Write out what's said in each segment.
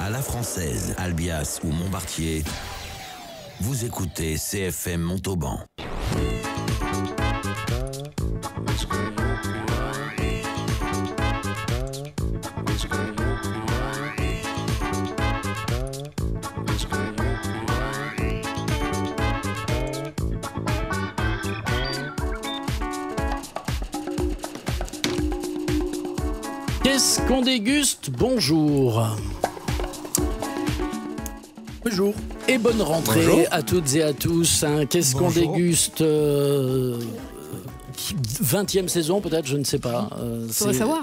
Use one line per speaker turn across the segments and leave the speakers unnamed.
À la française, Albias ou Montbartier, vous écoutez CFM Montauban.
Qu'est-ce qu'on déguste? Bonjour.
Bonjour.
Et bonne rentrée. Bonjour à toutes et à tous. Qu'est-ce qu'on déguste 20e saison peut-être, je ne sais pas.
Faudrait savoir.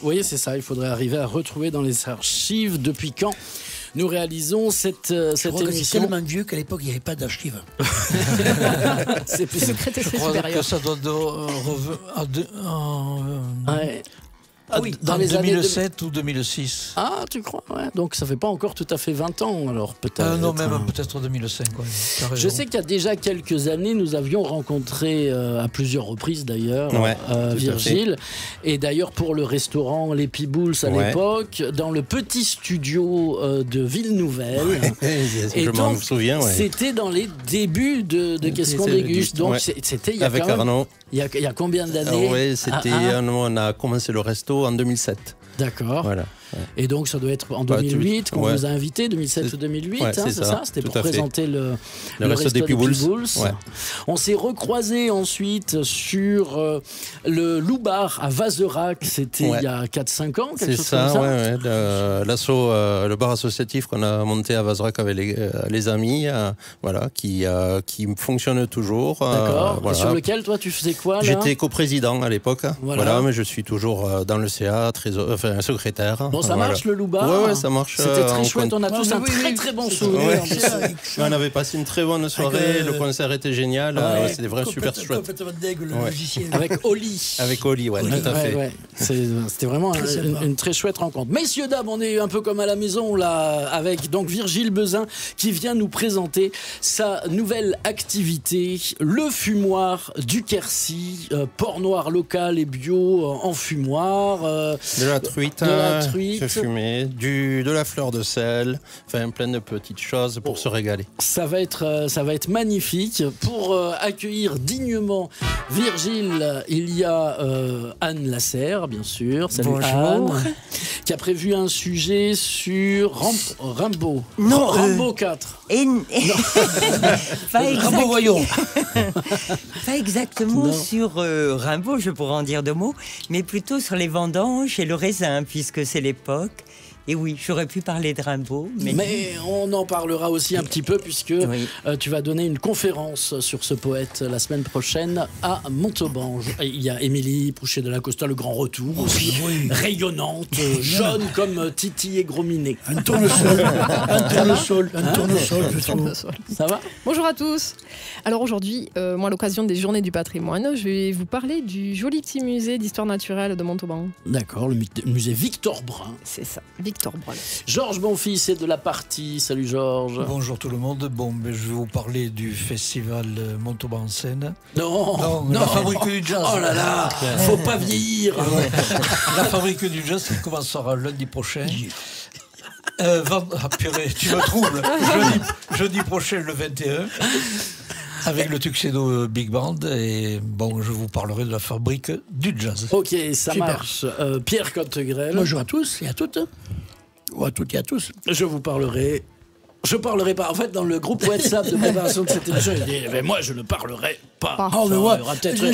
Oui, c'est ça. Il faudrait arriver à retrouver dans les archives depuis quand nous réalisons cette émission.
C'est tellement vieux qu'à l'époque il n'y avait pas d'archives.
C'est plus
secret et supérieur.
Que ça doit
Ah oui,
dans les 2007 ou 2006.
Ah, tu crois? Ouais. Donc ça fait pas encore tout à fait 20 ans, alors peut-être.
Non, même peut-être 2005. Ouais.
Je sais qu'il y a déjà quelques années, nous avions rencontré à plusieurs reprises d'ailleurs Virgile. Et d'ailleurs pour le restaurant Les Pibouls à l'époque, dans le petit studio de Ville-Nouvelle.
Je m'en souviens.
C'était dans les débuts de Qu'est-ce qu'on déguste. Donc c'était il y a
avec
quand même,
Arnaud.
Il y a combien d'années?
Oui, c'était on a commencé le resto en 2007.
D'accord.
Voilà.
Et donc ça doit être en 2008 qu'on vous a invité, 2007 ou 2008, c'est ça? C'était pour présenter le resto des Pibouls.
Ouais.
On s'est recroisés ensuite sur le Loubar à Vazerac, c'était il y a 4-5 ans, quelque chose comme ça.
L'assaut, le bar associatif qu'on a monté à Vazerac avec les amis, qui fonctionne toujours.
D'accord. Sur lequel toi tu faisais quoi là?
J'étais coprésident à l'époque, mais je suis toujours dans le CA, secrétaire.
Bon, ça marche le Loubar?
Ouais, ça marche.
C'était très chouette, on a tous un très bon souvenir.
On avait passé une très bonne soirée, le concert était génial, c'était vraiment super chouette.
Avec Oli.
Avec Oli, tout à fait.
C'était vraiment une très chouette rencontre. Messieurs, dames, on est un peu comme à la maison là, avec donc Virgile Bezin qui vient nous présenter sa nouvelle activité, le fumoir du Quercy, porc noir local et bio en fumoir.
De la truite. Fait fumer, de la fleur de sel, plein de petites choses pour se régaler.
Ça va être magnifique. Pour accueillir dignement Virgile, il y a Anne Lasserre, bien sûr. Salut. Bonjour. Anne, qui a prévu un sujet sur Rimbaud.
Non,
Rimbaud 4.
Rimbaud voyons.
Pas exactement sur Rimbaud, je pourrais en dire 2 mots, mais plutôt sur les vendanges et le raisin, puisque c'est l'époque. Et oui, j'aurais pu parler de Rimbaud.
Mais on en parlera aussi un petit peu, puisque tu vas donner une conférence sur ce poète la semaine prochaine à Montauban. Il y a Émilie Pouchet de la Costa, le grand retour aussi, rayonnante, jaune comme Titi et Grominet.
Un tournesol.
Ça va?
Bonjour à tous. Alors aujourd'hui, moi à l'occasion des Journées du patrimoine, je vais vous parler du joli petit musée d'histoire naturelle de Montauban.
D'accord, le musée Victor Brun.
C'est ça, Victor Brun.
Georges Bonfils est de la partie. Salut Georges.
Bonjour tout le monde. Je vais vous parler du festival Montauban en scène.
Non,
la fabrique du jazz.
Oh là là, faut pas vieillir.
La fabrique du jazz, ça commencera lundi prochain. Purée, tu me troubles. Jeudi prochain, le 21. Avec le Tuxedo Big Band, et je vous parlerai de la fabrique du jazz.
Ok, ça marche. Pierre Cottegrel.
Bonjour à tous et à toutes. Ou à toutes et à tous.
Je parlerai pas. En fait, dans le groupe WhatsApp de préparation de cette émission, il dit moi, je ne parlerai pas.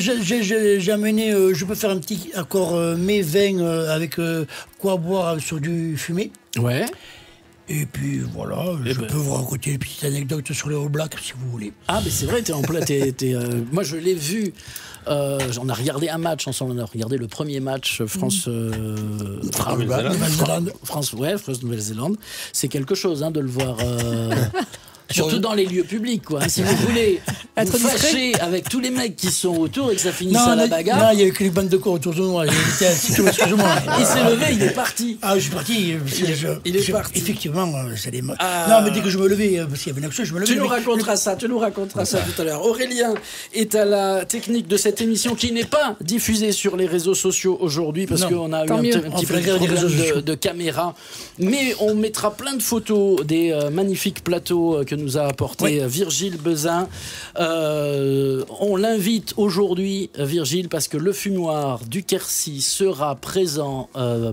J'ai amené, je peux faire un petit accord mets vin avec quoi boire sur du fumé.
Ouais.
Et puis voilà, je peux vous raconter une petite anecdote sur les All Blacks si vous voulez.
Ah, mais c'est vrai, t'es en plein. Moi, je l'ai vu. On a regardé un match ensemble. On a regardé le premier match France-Nouvelle-Zélande. C'est quelque chose de le voir. Surtout dans les lieux publics, quoi. Si vous voulez vous fâcher avec tous les mecs qui sont autour et que ça finisse à la bagarre.
Non, il y avait que les bandes de corps autour de moi. Excuse-moi.
Il s'est levé, il est parti.
Ah, je suis parti.
Il est parti.
Effectivement, c'est des mots. Non, mais dès que je me levais, parce qu'il y avait une action, je me levais.
Tu nous raconteras ça tout à l'heure. Aurélien est à la technique de cette émission qui n'est pas diffusée sur les réseaux sociaux aujourd'hui parce qu'on a eu un petit peu de problème de caméra. Mais on mettra plein de photos des magnifiques plateaux que nous a apporté Virgile Bezin. On l'invite aujourd'hui, Virgile, parce que le fumoir du Quercy sera présent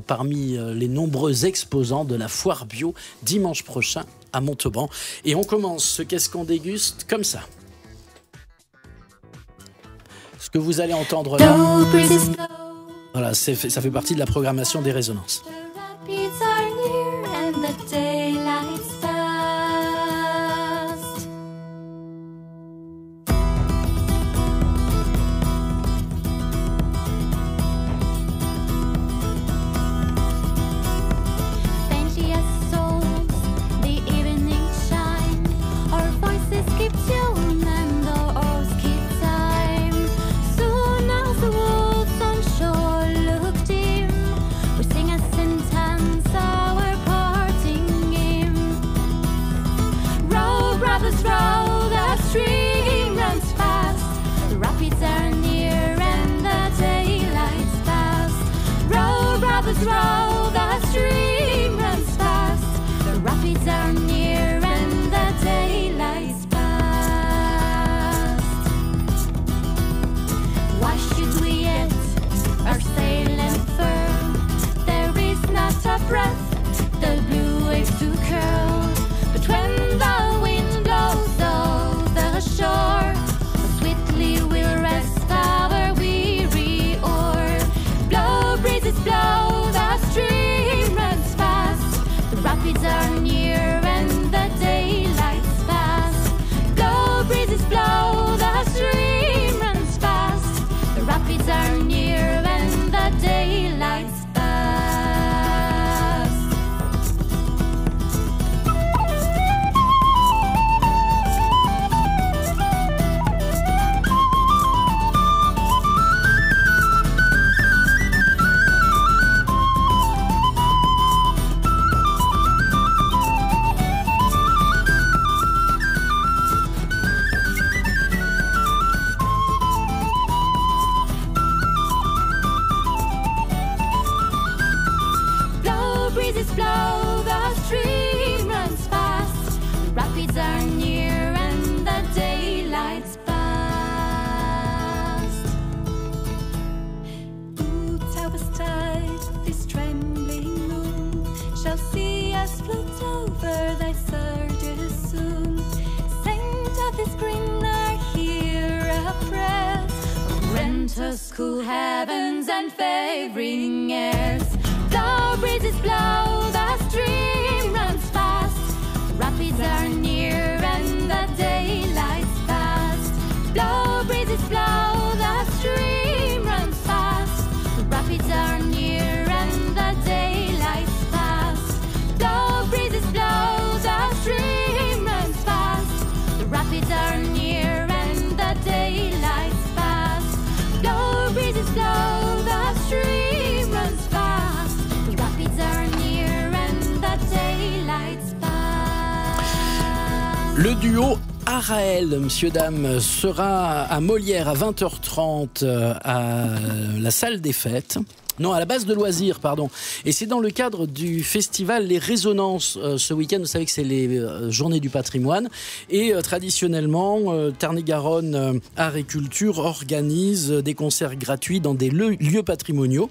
parmi les nombreux exposants de la foire bio dimanche prochain à Montauban. Et on commence ce Qu'est-ce qu'on déguste comme ça. Ce que vous allez entendre là, voilà, ça fait partie de la programmation des résonances.
Roll, the stream runs fast. The rapids are near and the daylight's past. Why should we yet our sailing firm? There is not a breath, the blue waves to curl. But when the wind blows off the shore, sweetly we'll rest our weary oar. Blow breezes blow. Rapids are near and the daylight's past. Blow breezes blow, the stream runs fast. The rapids are near and the daylight's past. Blow, the stream runs fast. The rapids are near and the daylight's past. Boots have a tide, this trembling moon shall see us float over thy surges soon. Saint of this green are here oppressed. Rent us cool heavens and favoring airs. Blow breezes blow, the stream runs fast. Rapids are near and the daylight's past. Blow breezes blow, the stream runs fast. Rapids are near and the daylight's past. Blow breezes blow, the stream runs fast. The rapids are near and the daylight's past. Blow breezes blow, the stream runs fast.
Le duo Araël, messieurs, dames, sera à Molière à 20h30 à la salle des fêtes. Non, à la base de loisirs, pardon. Et c'est dans le cadre du festival Les Résonances ce week-end. Vous savez que c'est les Journées du patrimoine. Et traditionnellement, Tarn-et-Garonne Art et Culture organise des concerts gratuits dans des lieux patrimoniaux.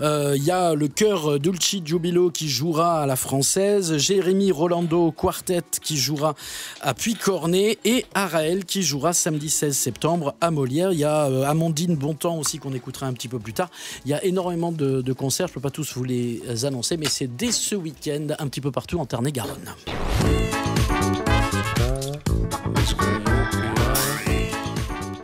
Il y a le chœur Dulci Giubilo qui jouera à la Française, Jérémy Rolando Quartet qui jouera à Puy-Cornet et Araël qui jouera samedi 16 septembre à Molière. Il y a Amandine Bontemps aussi qu'on écoutera un petit peu plus tard. Il y a énormément de concerts, je ne peux pas tous vous les annoncer, mais c'est dès ce week-end un petit peu partout en Tarn-et-Garonne.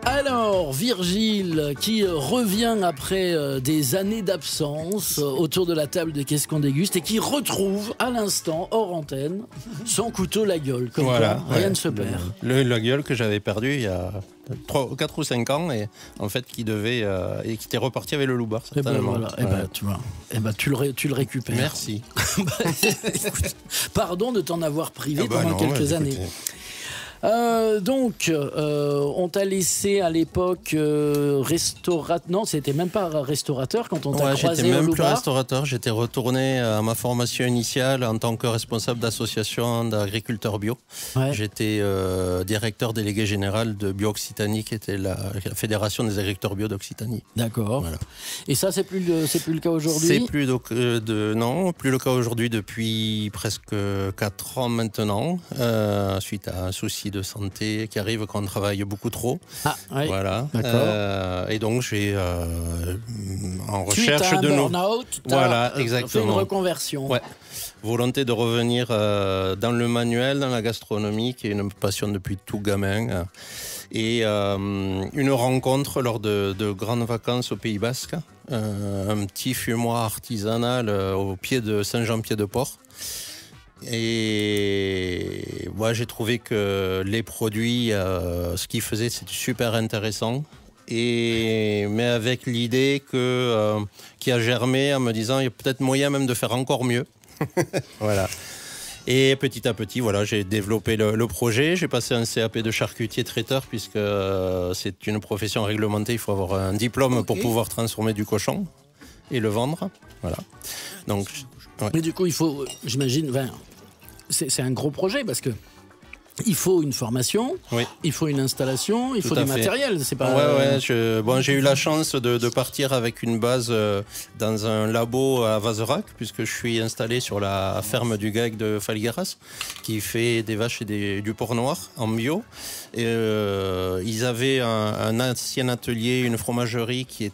Alors, Alors Virgile qui revient après des années d'absence autour de la table de Qu'est-ce qu'on déguste et qui retrouve à l'instant, hors antenne, son couteau la gueule. Comme
Voilà,
quoi, rien
ouais.
ne se perd.
La gueule que j'avais perdu il y a 4 ou 5 ans et en fait qui était reparti avec le loupard
Et ben
certainement.
voilà, tu vois, tu le récupères.
Merci.
Écoute, pardon de t'en avoir privé pendant
non,
quelques
écoutez.
années. Donc, on t'a laissé à l'époque restaurateur. Non, c'était même pas restaurateur quand on t'a croisé
j'étais
au
même plus
Loupard.
restaurateur, j'étais retourné à ma formation initiale en tant que responsable d'association d'agriculteurs bio.
Ouais.
J'étais directeur délégué général de Bio-Occitanie, qui était la fédération des agriculteurs bio d'Occitanie.
D'accord.
Voilà.
Et ça, c'est plus le cas aujourd'hui.
C'est plus le cas aujourd'hui depuis presque 4 ans maintenant, suite à un souci de santé qui arrive quand on travaille beaucoup trop.
Ah, ouais.
Voilà.
D'accord.
Et donc j'ai en
Suite
recherche
à un
de nos
burn-out, t'as
Voilà,
fait une
exactement.
reconversion.
Ouais. Volonté de revenir dans le manuel, dans la gastronomie, qui est une passion depuis tout gamin. Et une rencontre lors de grandes vacances au Pays Basque, un petit fumoir artisanal au pied de Saint-Jean-Pied-de-Port. Et moi, j'ai trouvé que les produits, ce qu'ils faisaient, c'était super intéressant. Mais avec l'idée qui a germé en me disant il y a peut-être moyen même de faire encore mieux. Voilà. Et petit à petit, voilà, j'ai développé le projet. J'ai passé un CAP de charcutier traiteur puisque c'est une profession réglementée. Il faut avoir un diplôme pour pouvoir transformer du cochon et le vendre. Voilà. Donc, ouais.
Mais du coup, il faut, j'imagine, c'est un gros projet parce que il faut une formation,
Oui.
il faut une installation, il
Tout
faut
à
du
fait.
matériel. C'est pas.
Ouais, j'ai eu la chance de partir avec une base dans un labo à Vazerac, puisque je suis installé sur la ferme du GAEC de Falgueras, qui fait des vaches et du porc noir en bio. Et, ils avaient un ancien atelier, une fromagerie qu'ils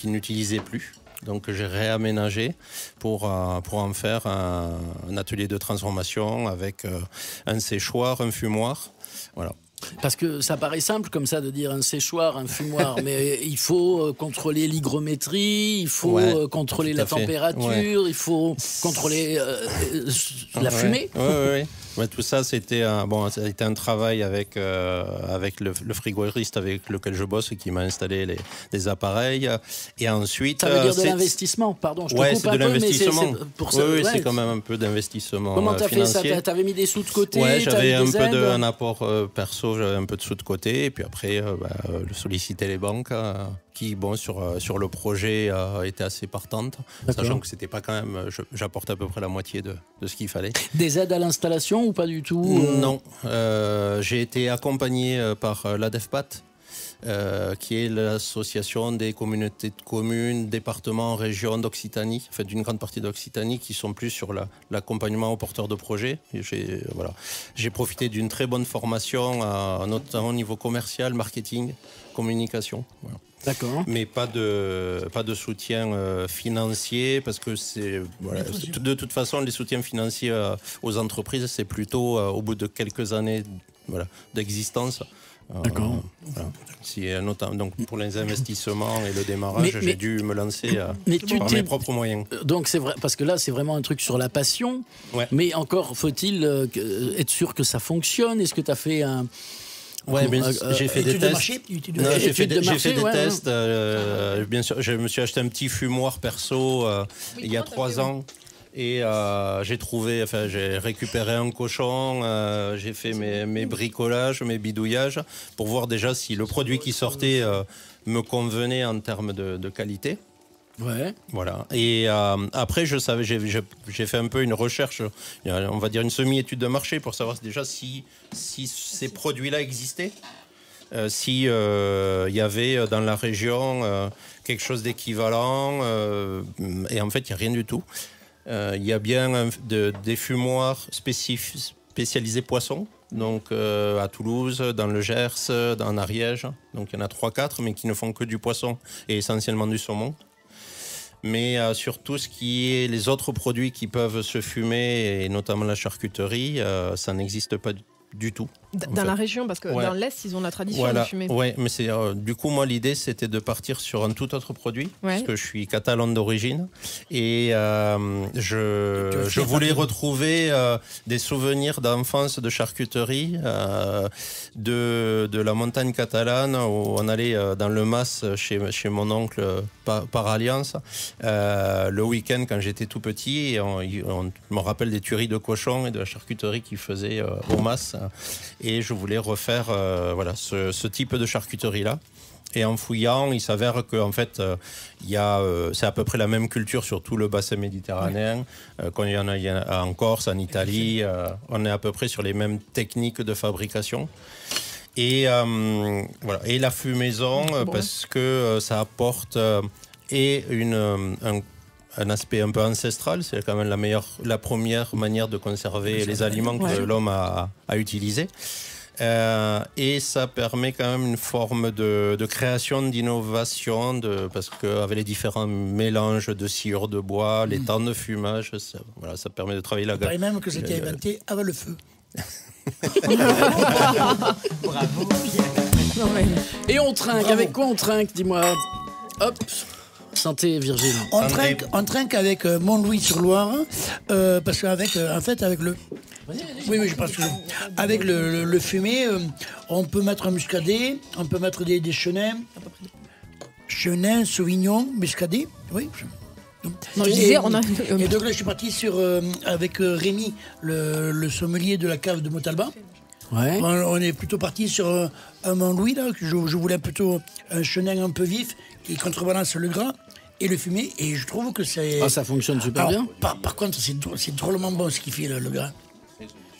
n'utilisaient plus. Donc j'ai réaménagé pour en faire un atelier de transformation avec un séchoir, un fumoir. Voilà.
Parce que ça paraît simple comme ça de dire un séchoir, un fumoir, mais il faut contrôler l'hygrométrie, il faut contrôler la température, il faut contrôler la fumée.
Ouais, tout ça, ça a été un travail avec le frigoriste avec lequel je bosse et qui m'a installé les appareils. Et ensuite,
ça veut dire de l'investissement, pardon, je te coupe
c'est
un
de
peu, mais
l'investissement.
pour ça.
Oui, c'est quand même un peu d'investissement.
Comment t'as fait
financier.
ça? T'avais mis des sous de côté?
Ouais, j'avais
t'avais
un
des
peu
aides
un apport perso, j'avais un peu de sous de côté, et puis après, solliciter les banques qui, sur le projet, étaient assez partantes, sachant que c'était pas quand même, j'apporte à peu près la moitié de ce qu'il fallait.
Des aides à l'installation ou pas du tout?
Non, j'ai été accompagné par l'ADEFPAT, qui est l'association des communautés de communes, départements, régions d'Occitanie, en fait d'une grande partie d'Occitanie, qui sont plus sur l'accompagnement aux porteurs de projets. J'ai profité d'une très bonne formation, notamment au niveau commercial, marketing, communication. Voilà.
D'accord.
Mais pas de soutien financier, parce que de toute façon, les soutiens financiers aux entreprises, c'est plutôt au bout de quelques années d'existence.
D'accord.
Notamment, donc pour les investissements et le démarrage, j'ai dû me lancer par mes propres moyens.
Donc c'est vrai, parce que là c'est vraiment un truc sur la passion, mais encore faut-il être sûr que ça fonctionne. Est-ce que tu as fait un...
j'ai fait des tests. J'ai fait des tests. Bien sûr, je me suis acheté un petit fumoir perso il y a 3 ans. Et j'ai récupéré un cochon, j'ai fait mes bricolages, mes bidouillages, pour voir déjà si le produit qui sortait me convenait en termes de qualité.
Ouais.
Voilà. Et après, j'ai fait un peu une recherche, on va dire une semi-étude de marché, pour savoir déjà si ces produits-là existaient. Si il y avait dans la région quelque chose d'équivalent, et en fait, il n'y a rien du tout. Il y a bien des fumoirs spécialisés poissons, donc à Toulouse, dans le Gers, en Ariège. Donc il y en a 3-4, mais qui ne font que du poisson et essentiellement du saumon. Mais sur tout ce qui est les autres produits qui peuvent se fumer, et notamment la charcuterie, ça n'existe pas du tout.
Dans la région, parce que dans l'Est, ils ont la tradition de fumer.
Oui, mais du coup, moi, l'idée, c'était de partir sur un tout autre produit, parce que je suis catalan d'origine, et je voulais retrouver des souvenirs d'enfance de charcuterie, de la montagne catalane, où on allait dans le Mas chez mon oncle par alliance, le week-end quand j'étais tout petit, et on me rappelle des tueries de cochons et de la charcuterie qu'ils faisaient au Mas. Et je voulais refaire ce type de charcuterie-là. Et en fouillant, il s'avère qu'en fait, c'est à peu près la même culture sur tout le bassin méditerranéen. Quand il y en a en Corse, en Italie, on est à peu près sur les mêmes techniques de fabrication. Et et la fumaison, parce que ça apporte un aspect un peu ancestral, c'est quand même la première manière de conserver les aliments que l'homme a utilisés. Et ça permet quand même une forme de création, d'innovation, parce qu'avec les différents mélanges de sciure de bois, les temps de fumage, ça permet de travailler la gamme.
Il paraît même que c'était inventé avant le feu.
Bravo.
Et on trinque. Avec quoi on trinque, dis-moi? Hop. Santé, Virgile.
On trinque avec Montlouis-sur-Loire, parce qu'avec avec le... Oui, je pense que... Avec le fumé, on peut mettre un muscadet, on peut mettre des chenins, sauvignon, muscadet, oui.
Non, je disais,
et donc là, je suis parti avec Rémi, le sommelier de la cave de Montalban.
Ouais.
On est plutôt parti sur un Montlouis, là, que je voulais plutôt un chenin un peu vif qui contrebalance le gras et le fumé, et je trouve que c'est...
Ah, ça fonctionne super bien.
Par contre, c'est drôlement bon ce qu'il fait, le gras.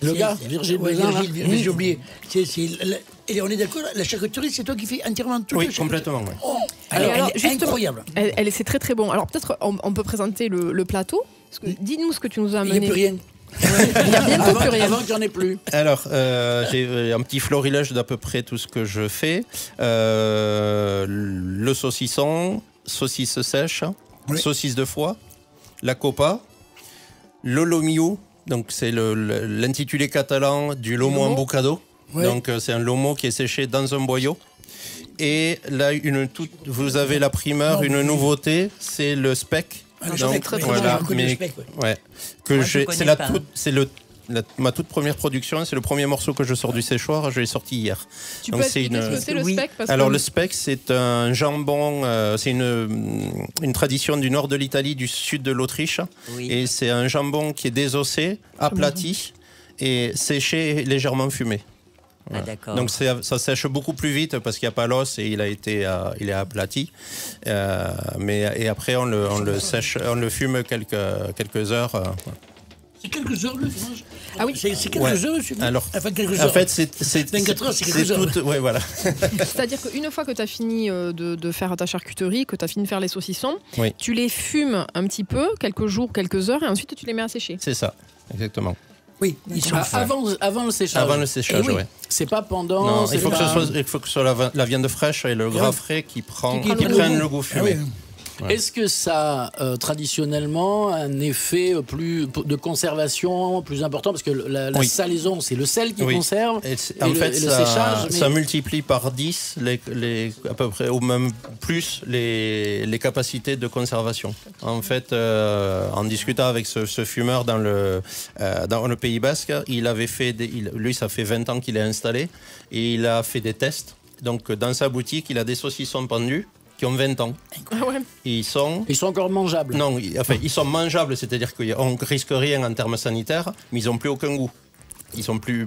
Le gars, Virgile Bezin,
j'ai oublié. Et on est d'accord, la charcuterie, c'est toi qui fais entièrement tout.
Oui, complètement. Ouais.
Alors, elle est incroyable.
C'est très très bon. Alors peut-être on peut présenter le plateau. Dis-nous ce que tu nous as amené.
Il n'y a plus rien.
Il y a bientôt plus rien.
Avant qu'il n'y en ait plus.
Alors, j'ai un petit florilège d'à peu près tout ce que je fais. Le saucisson, saucisse sèche, saucisse de foie, la copa, le lomio, donc c'est l'intitulé catalan du lomo embocado. Ouais. Donc c'est un lomo qui est séché dans un boyau. Et là, vous avez la primeur, une nouveauté, c'est le speck. Ma toute première production, c'est le premier morceau que je sors du séchoir, je l'ai sorti hier.
Tu peux expliquer ce que c'est le speck?
Alors le speck, c'est un jambon, c'est une tradition du nord de l'Italie, du sud de l'Autriche, et c'est un jambon qui est désossé, aplati et séché et légèrement fumé.
Ah, d'accord.
Donc ça sèche beaucoup plus vite parce qu'il n'y a pas l'os et il est aplati. Et après on le sèche, on le fume quelques heures.
C'est quelques heures le fumage.
Ah oui.
C'est quelques heures.
Alors,
quelques heures.
En fait, c'est
24 heures, c'est quelques heures.
Ouais, voilà.
C'est-à-dire qu'une fois que tu as fini de faire ta charcuterie, que tu as fini de faire les saucissons,
oui,
tu les fumes un petit peu, quelques jours, quelques heures, et ensuite tu les mets à sécher.
C'est ça, exactement.
Oui, ils sont
avant le séchage.
Avant le séchage, oui.
C'est pas pendant.
Non, il faut que ce soit la viande fraîche et le gras frais qui prennent le goût fumé.
Ah oui.
Ouais. Est-ce que ça a traditionnellement un effet de conservation plus important? Parce que la salaison, c'est le sel qui conserve.
En fait, ça multiplie par 10 à peu près, ou même plus, les capacités de conservation. En fait, en discutant avec ce fumeur dans le Pays Basque, il avait fait lui, ça fait 20 ans qu'il est installé, et il a fait des tests. Donc, dans sa boutique, il a des saucissons pendus qui ont 20 ans.
Ah ouais.
Ils sont encore mangeables.
Non, ils sont mangeables, c'est-à-dire qu'on ne risque rien en termes sanitaires, mais ils n'ont plus aucun goût. Ils sont plus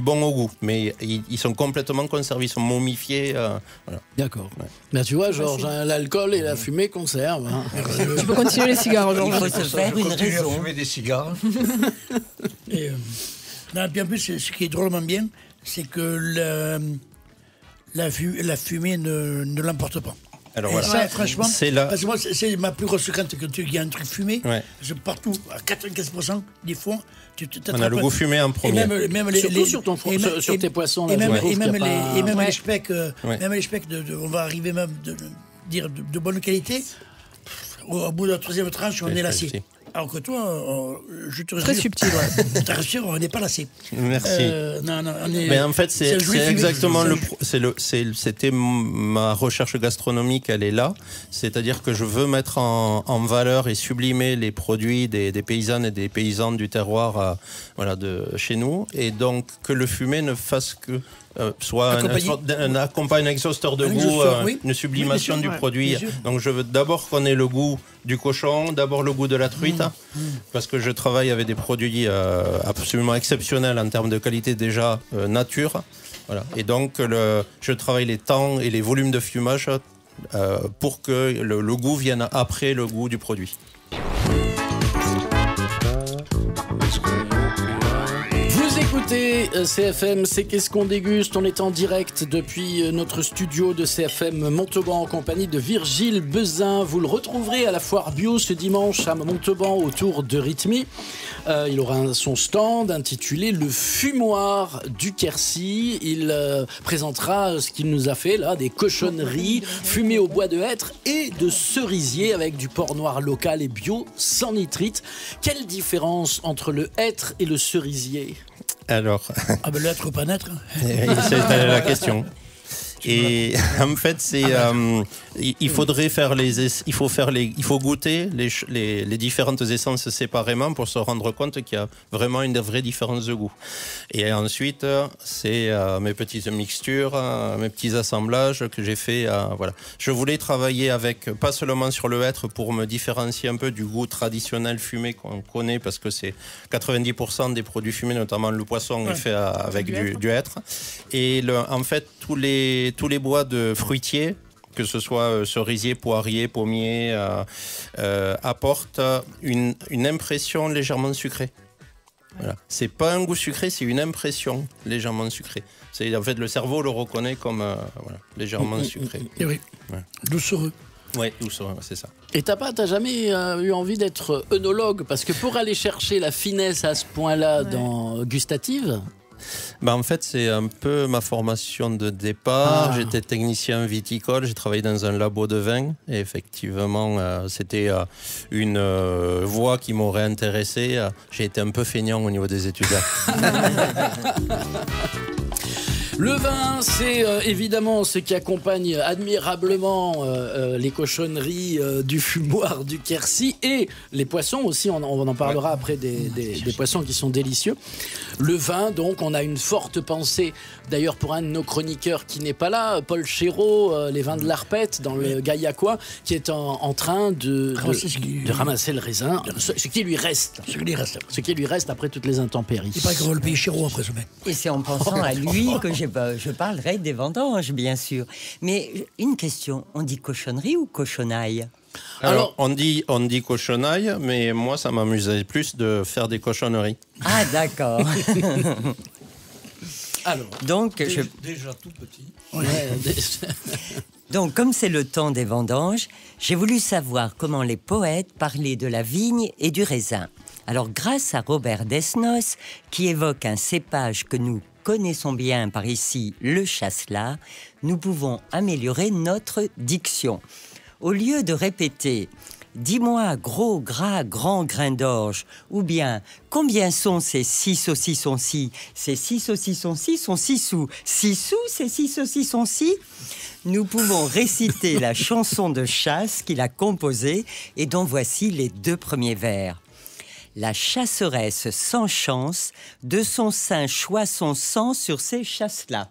bons au goût, mais ils sont complètement conservés, ils sont momifiés. Voilà.
D'accord. Ouais. Mais tu vois, Georges, l'alcool et la fumée conservent. Hein.
Tu peux continuer les cigares, Georges.
Il faut se faire une raison.
À fumer des cigares.
Et puis en plus, ce qui est drôlement bien, c'est que la fumée ne l'emporte pas.
Alors voilà.
Ça, franchement, parce que moi, c'est ma plus grosse crainte qu'il y a un truc fumé. Ouais. Partout, à 95% des fois,
on a le goût fumé en premier.
Et même
surtout sur tes poissons.
Et même les specs, on va arriver même de bonne qualité. Au bout de la troisième tranche, on est lassé. Alors que toi, je te
Très subtil, ouais.
Je te rassure, on n'est pas lassé.
Merci.
Non, on est,
Mais en fait, c'est
joli film.
exactement c'était ma recherche gastronomique, elle est là. C'est-à-dire que je veux mettre en valeur et sublimer les produits des paysannes et des paysans du terroir, voilà, de chez nous, et donc que le fumé ne fasse que soit un exhausteur de goût,
oui.
une sublimation
Oui,
du
bien sûr,
produit.
bien sûr.
Donc je veux d'abord qu'on ait le goût du cochon, d'abord le goût de la truite, parce que je travaille avec des produits absolument exceptionnels en termes de qualité déjà nature. Voilà. Et donc je travaille les temps et les volumes de fumage pour que le goût vienne après le goût du produit.
Écoutez, CFM, c'est qu'est-ce qu'on déguste. On est en direct depuis notre studio de CFM Montauban en compagnie de Virgile Bezin. Vous le retrouverez à la foire bio ce dimanche à Montauban autour de Rythmie. Il aura son stand intitulé Le Fumoir du Quercy. Il présentera ce qu'il nous a fait là, des cochonneries fumées au bois de hêtre et de cerisier avec du porc noir local et bio sans nitrite. Quelle différence entre le hêtre et le cerisier ?
Alors,
ah ben l'être ou pas naître.
C'est la question. Et en fait, il faudrait faire il faut goûter les différentes essences séparément pour se rendre compte qu'il y a vraiment une vraie différence de goût. Et ensuite, c'est mes petites mixtures, mes petits assemblages que j'ai fait. Voilà. Je voulais travailler pas seulement sur le hêtre pour me différencier un peu du goût traditionnel fumé qu'on connaît, parce que c'est 90% des produits fumés, notamment le poisson, est fait avec du hêtre. Et en fait, tous les bois de fruitiers, que ce soit cerisier, poirier, pommier, apportent une impression légèrement sucrée. Voilà. C'est pas un goût sucré, c'est une impression légèrement sucrée. En fait, le cerveau le reconnaît comme légèrement sucré.
Et oui,
ouais.
Doucereux.
Oui, doucereux, c'est ça.
Et t'as jamais eu envie d'être œnologue? Parce que pour aller chercher la finesse à ce point-là gustative...
En fait, c'est un peu ma formation de départ. J'étais technicien viticole, j'ai travaillé dans un labo de vin. Et effectivement, c'était une voie qui m'aurait intéressé. J'ai été un peu feignant au niveau des études.
Le vin, c'est évidemment ce qui accompagne admirablement les cochonneries du fumoir du Quercy et les poissons aussi. On en parlera après des poissons qui sont délicieux. Le vin, donc, on a une forte pensée, d'ailleurs pour un de nos chroniqueurs qui n'est pas là, Paul Chéreau, les vins de l'Arpette dans le Gaillacois, qui est en train de ramasser le raisin, ce qui lui reste. Ce qui lui reste après toutes les intempéries.
Il paraît qu'on va le payer Chéreau après ce mec.
Et c'est en pensant à lui que je parlerai des vendanges, bien sûr. Mais une question, on dit cochonnerie ou cochonaille ?
Alors, on dit cochonaille, mais moi, ça m'amusait plus de faire des cochonneries.
Ah, d'accord.
Alors,
donc, déjà tout petit.
Donc, comme c'est le temps des vendanges, j'ai voulu savoir comment les poètes parlaient de la vigne et du raisin. Alors, grâce à Robert Desnos, qui évoque un cépage que nous connaissons bien par ici, le chasselas, nous pouvons améliorer notre diction. Au lieu de répéter « Dis-moi, gros, gras, grand grain d'orge » ou bien « Combien sont ces 6 saucissons-ci » Ces 6 saucissons-ci sont 6 sous. 6 sous, ces 6 saucissons-ci. Nous pouvons réciter la chanson de chasse qu'il a composée et dont voici les 2 premiers vers. La chasseresse sans chance, de son sein choisit son sang sur ces chasses-là.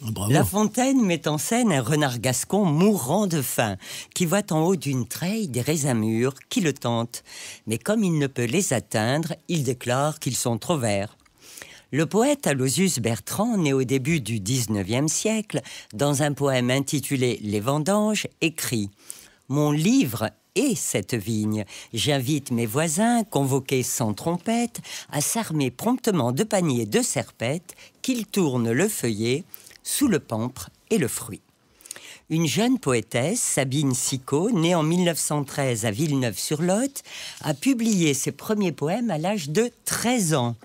Bravo. La Fontaine met en scène un renard gascon mourant de faim, qui voit en haut d'une treille des raisins mûrs qui le tentent. Mais comme il ne peut les atteindre, il déclare qu'ils sont trop verts. Le poète Aloysius Bertrand, né au début du XIXe siècle, dans un poème intitulé « Les vendanges », écrit « Mon livre et cette vigne. J'invite mes voisins, convoqués sans trompette, à s'armer promptement de paniers de serpettes, qu'ils tournent le feuillet sous le pampre et le fruit. » Une jeune poétesse, Sabine Sicot, née en 1913 à Villeneuve-sur-Lot, a publié ses premiers poèmes à l'âge de 13 ans.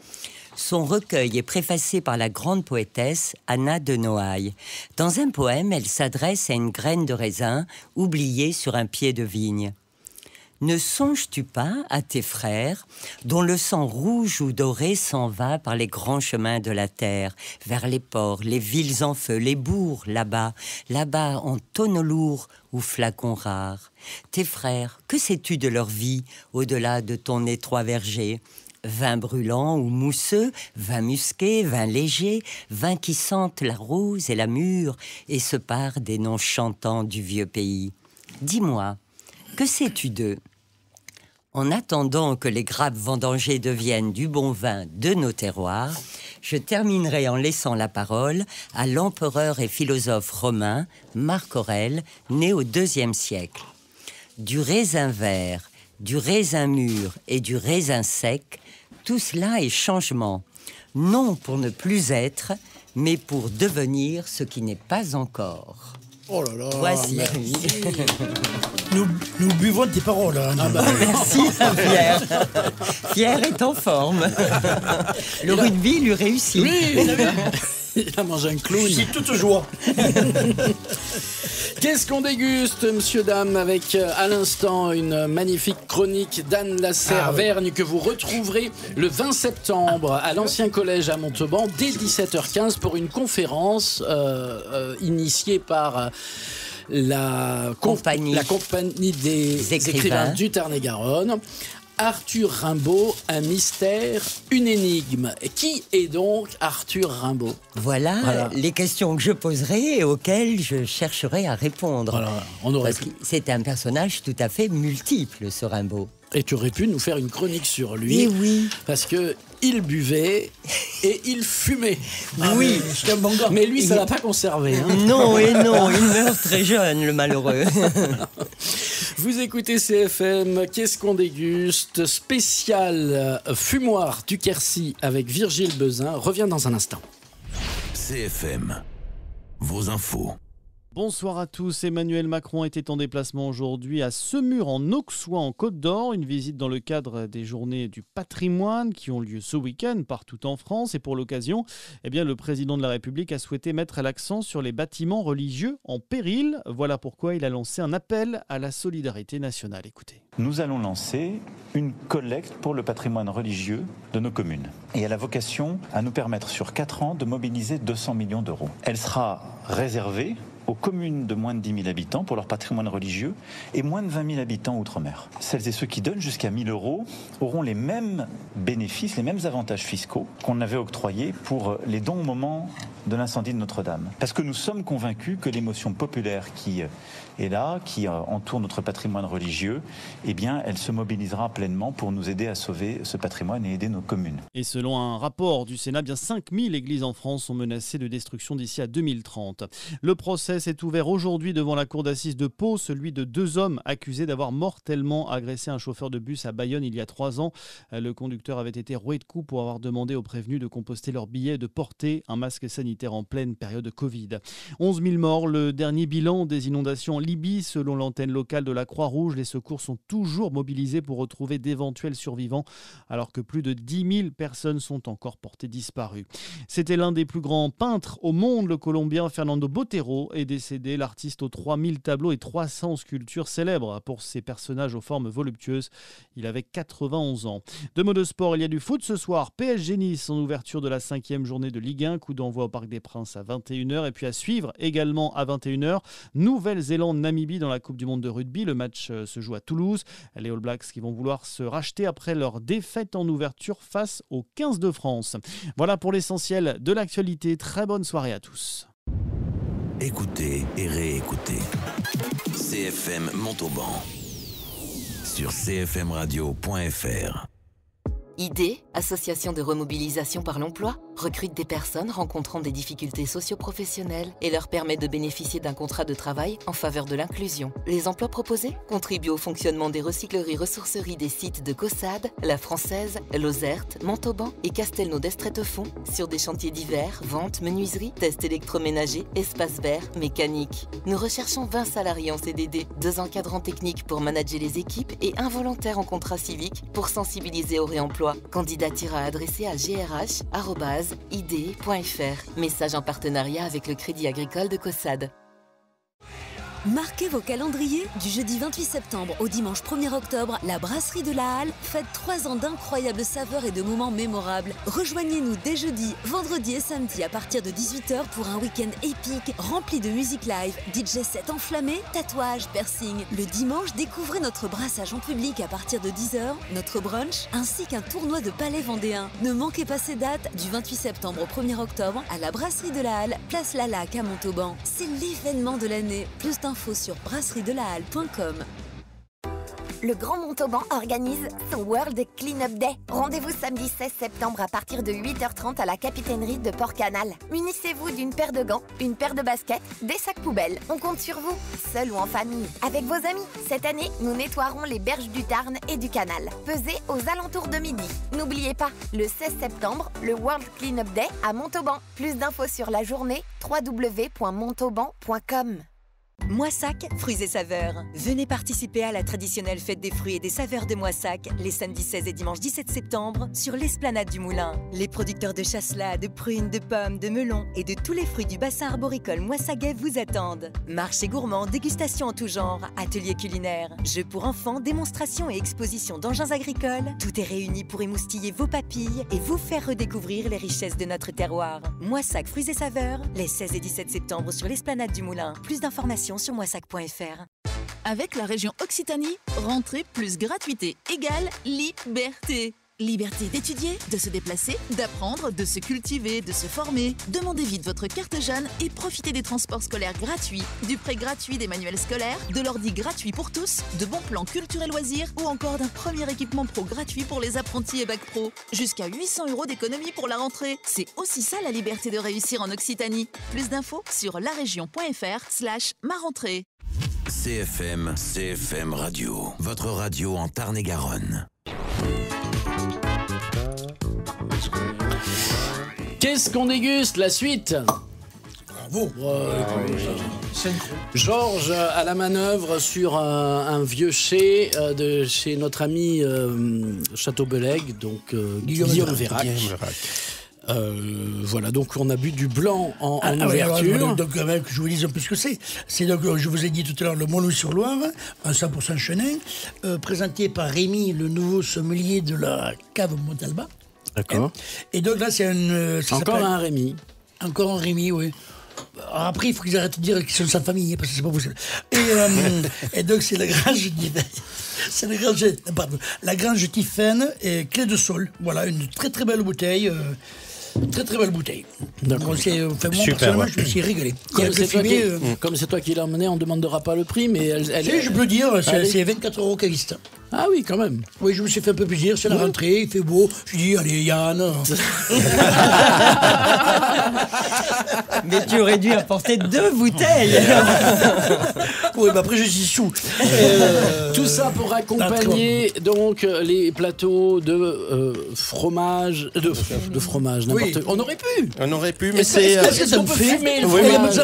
Son recueil est préfacé par la grande poétesse Anna de Noailles. Dans un poème, elle s'adresse à une graine de raisin oubliée sur un pied de vigne. Ne songes-tu pas à tes frères, dont le sang rouge ou doré s'en va par les grands chemins de la terre, vers les ports, les villes en feu, les bourgs là-bas en tonneaux lourds ou flacons rares. Tes frères, que sais-tu de leur vie, au-delà de ton étroit verger ? Vin brûlant ou mousseux, vin musqué, vin léger, vin qui sente la rose et la mûre et se part des noms chantants du vieux pays. Dis-moi, que sais-tu d'eux ? En attendant que les grappes vendangées deviennent du bon vin de nos terroirs, je terminerai en laissant la parole à l'empereur et philosophe romain Marc Aurèle, né au IIe siècle. Du raisin vert, du raisin mûr et du raisin sec, tout cela est changement, non pour ne plus être, mais pour devenir ce qui n'est pas encore.
Oh là là.
Voici.
Nous buvons tes paroles. Hein.
Ah bah, merci Pierre. Pierre est en forme. Le rugby lui réussit.
Oui, il a mangé un clown.
C'est toute joie.
Qu'est-ce qu'on déguste, monsieur, dame, avec à l'instant une magnifique chronique d'Anne Lasserre-Vergne que vous retrouverez le 20 septembre à l'Ancien Collège à Montauban dès 17h15 pour une conférence initiée par la compagnie des écrivains du Tarn-et-Garonne. Arthur Rimbaud, un mystère, une énigme. Qui est donc Arthur Rimbaud ?
Voilà les questions que je poserai et auxquelles je chercherai à répondre.
Voilà,
parce que c'est un personnage tout à fait multiple, ce Rimbaud.
Et tu aurais pu nous faire une chronique sur lui.
Et oui.
Parce que il buvait et il fumait.
Oui.
Mais lui, ça l'a pas conservé. Hein.
Non, et non, il meurt très jeune, le malheureux.
Vous écoutez CFM, qu'est-ce qu'on déguste ? Spécial fumoir du Quercy avec Virgile Bezin revient dans un instant.
CFM, vos infos.
Bonsoir à tous. Emmanuel Macron était en déplacement aujourd'hui à Semur en Auxois en Côte d'Or. Une visite dans le cadre des journées du patrimoine qui ont lieu ce week-end partout en France. Et pour l'occasion, le président de la République a souhaité mettre l'accent sur les bâtiments religieux en péril. Voilà pourquoi il a lancé un appel à la solidarité nationale. Écoutez.
Nous allons lancer une collecte pour le patrimoine religieux de nos communes. Et elle a vocation à nous permettre sur 4 ans de mobiliser 200 millions d'euros. Elle sera réservée aux communes de moins de 10 000 habitants pour leur patrimoine religieux et moins de 20 000 habitants outre-mer. Celles et ceux qui donnent jusqu'à 1 000 euros auront les mêmes bénéfices, les mêmes avantages fiscaux qu'on avait octroyés pour les dons au moment de l'incendie de Notre-Dame. Parce que nous sommes convaincus que l'émotion populaire qui est là, qui entoure notre patrimoine religieux, elle se mobilisera pleinement pour nous aider à sauver ce patrimoine et aider nos communes.
Et selon un rapport du Sénat, 5 000 églises en France sont menacées de destruction d'ici à 2030. Le procès s'est ouvert aujourd'hui devant la cour d'assises de Pau, celui de 2 hommes accusés d'avoir mortellement agressé un chauffeur de bus à Bayonne il y a 3 ans. Le conducteur avait été roué de coups pour avoir demandé aux prévenus de composter leur billet et de porter un masque sanitaire en pleine période Covid. 11 000 morts, le dernier bilan des inondations en Libye. Selon l'antenne locale de la Croix-Rouge, les secours sont toujours mobilisés pour retrouver d'éventuels survivants, alors que plus de 10 000 personnes sont encore portées disparues. C'était l'un des plus grands peintres au monde, le Colombien Fernando Botero, est décédé. L'artiste aux 3000 tableaux et 300 sculptures célèbres pour ses personnages aux formes voluptueuses. Il avait 91 ans. De mots de sport, il y a du foot ce soir. PSG Nice en ouverture de la 5e journée de Ligue 1. Coup d'envoi au Parc des Princes à 21h. Et puis à suivre également à 21h, Nouvelle-Zélande-Namibie dans la Coupe du Monde de rugby. Le match se joue à Toulouse. Les All Blacks qui vont vouloir se racheter après leur défaite en ouverture face aux 15 de France. Voilà pour l'essentiel de l'actualité. Très bonne soirée à tous.
Écoutez et réécoutez. CFM Montauban sur cfmradio.fr.
IDEE, Association de remobilisation par l'emploi, recrute des personnes rencontrant des difficultés socio-professionnelles et leur permet de bénéficier d'un contrat de travail en faveur de l'inclusion. Les emplois proposés contribuent au fonctionnement des recycleries-ressourceries des sites de Caussade, La Française, Lozerte, Montauban et Castelnau d'Estrettefond sur des chantiers divers, vente, menuiserie, tests électroménagers, espaces verts, mécanique. Nous recherchons 20 salariés en CDD, 2 encadrants techniques pour manager les équipes et un volontaire en contrat civique pour sensibiliser au réemploi. Candidature à adresser à grh@idee.fr. Message en partenariat avec le Crédit Agricole de Caussade.
Marquez vos calendriers. Du jeudi 28 septembre au dimanche 1er octobre, la Brasserie de la Halle fête 3 ans d'incroyables saveurs et de moments mémorables. Rejoignez-nous dès jeudi, vendredi et samedi à partir de 18h pour un week-end épique rempli de musique live, DJ set enflammé, tatouages, piercing. Le dimanche, découvrez notre brassage en public à partir de 10h, notre brunch, ainsi qu'un tournoi de palais vendéen. Ne manquez pas ces dates du 28 septembre au 1er octobre à la Brasserie de la Halle, place Lalac à Montauban. C'est l'événement de l'année. Plus d'infos sur brasseriedelahal.com.
Le Grand Montauban organise son World Clean-up Day. Rendez-vous samedi 16 septembre à partir de 8h30 à la capitainerie de Port-Canal. Munissez-vous d'une paire de gants, une paire de baskets, des sacs poubelles. On compte sur vous, seul ou en famille, avec vos amis. Cette année, nous nettoierons les berges du Tarn et du Canal. Pesez aux alentours de midi. N'oubliez pas, le 16 septembre, le World Clean-up Day à Montauban. Plus d'infos sur la journée, www.montauban.com.
Moissac, fruits et saveurs. Venez participer à la traditionnelle fête des fruits et des saveurs de Moissac les samedis 16 et dimanche 17 septembre sur l'esplanade du Moulin. Les producteurs de chasselas, de prunes, de pommes, de melons et de tous les fruits du bassin arboricole moissagais vous attendent. Marché gourmand, dégustation en tout genre, ateliers culinaires, jeux pour enfants, démonstrations et expositions d'engins agricoles. Tout est réuni pour émoustiller vos papilles et vous faire redécouvrir les richesses de notre terroir. Moissac, fruits et saveurs, les 16 et 17 septembre sur l'esplanade du Moulin. Plus d'informations sur moissac.fr.
Avec la région Occitanie, rentrée plus gratuité égale liberté. Liberté d'étudier, de se déplacer, d'apprendre, de se cultiver, de se former. Demandez vite votre carte jeune et profitez des transports scolaires gratuits, du prêt gratuit des manuels scolaires, de l'ordi gratuit pour tous, de bons plans culture et loisirs ou encore d'un premier équipement pro gratuit pour les apprentis et bac pro. Jusqu'à 800 € d'économie pour la rentrée. C'est aussi ça la liberté de réussir en Occitanie. Plus d'infos sur laregion.fr/ma-rentrée.
CFM Radio, votre radio en Tarn-et-Garonne.
Qu'est-ce qu'on déguste? La suite.
Bravo.
Georges à la manœuvre sur un vieux chai de chez notre ami Château-Bellègue, donc Guillaume Vérac. Voilà, donc on a bu du blanc en ouverture.
Donc, que je vous dise un peu ce que c'est. C'est donc, je vous ai dit tout à l'heure, le Montlouis-sur-Loire, un 100% chenin, présenté par Rémi, le nouveau sommelier de la cave Montalba.
D'accord.
Et donc là, c'est
encore un Rémi.
Encore un Rémi, oui. Alors après, il faut qu'ils arrêtent de dire qu'ils sont de sa famille, parce que c'est pas possible. Et donc, c'est la grange c'est la grange Tiphaine et Clé de Sol. Voilà, une très très belle bouteille. Très très belle bouteille.
D'accord.
Super, ouais. Je me suis régalé.
Comme c'est toi qui l'as emmené, on ne demandera pas le prix, mais
je peux le dire, c'est 24 € caviste.
Ah oui, quand même.
Oui, je me suis fait un peu plaisir, c'est la rentrée, il fait beau. Je dis, allez Yann.
Mais tu aurais dû apporter 2 bouteilles.
Oui, mais après je suis sous.
Tout ça pour accompagner donc les plateaux de fromage, de fromage, n'importe quoi. On aurait pu.
Mais c'est.
Est-ce qu'on peut fumer le
fromage?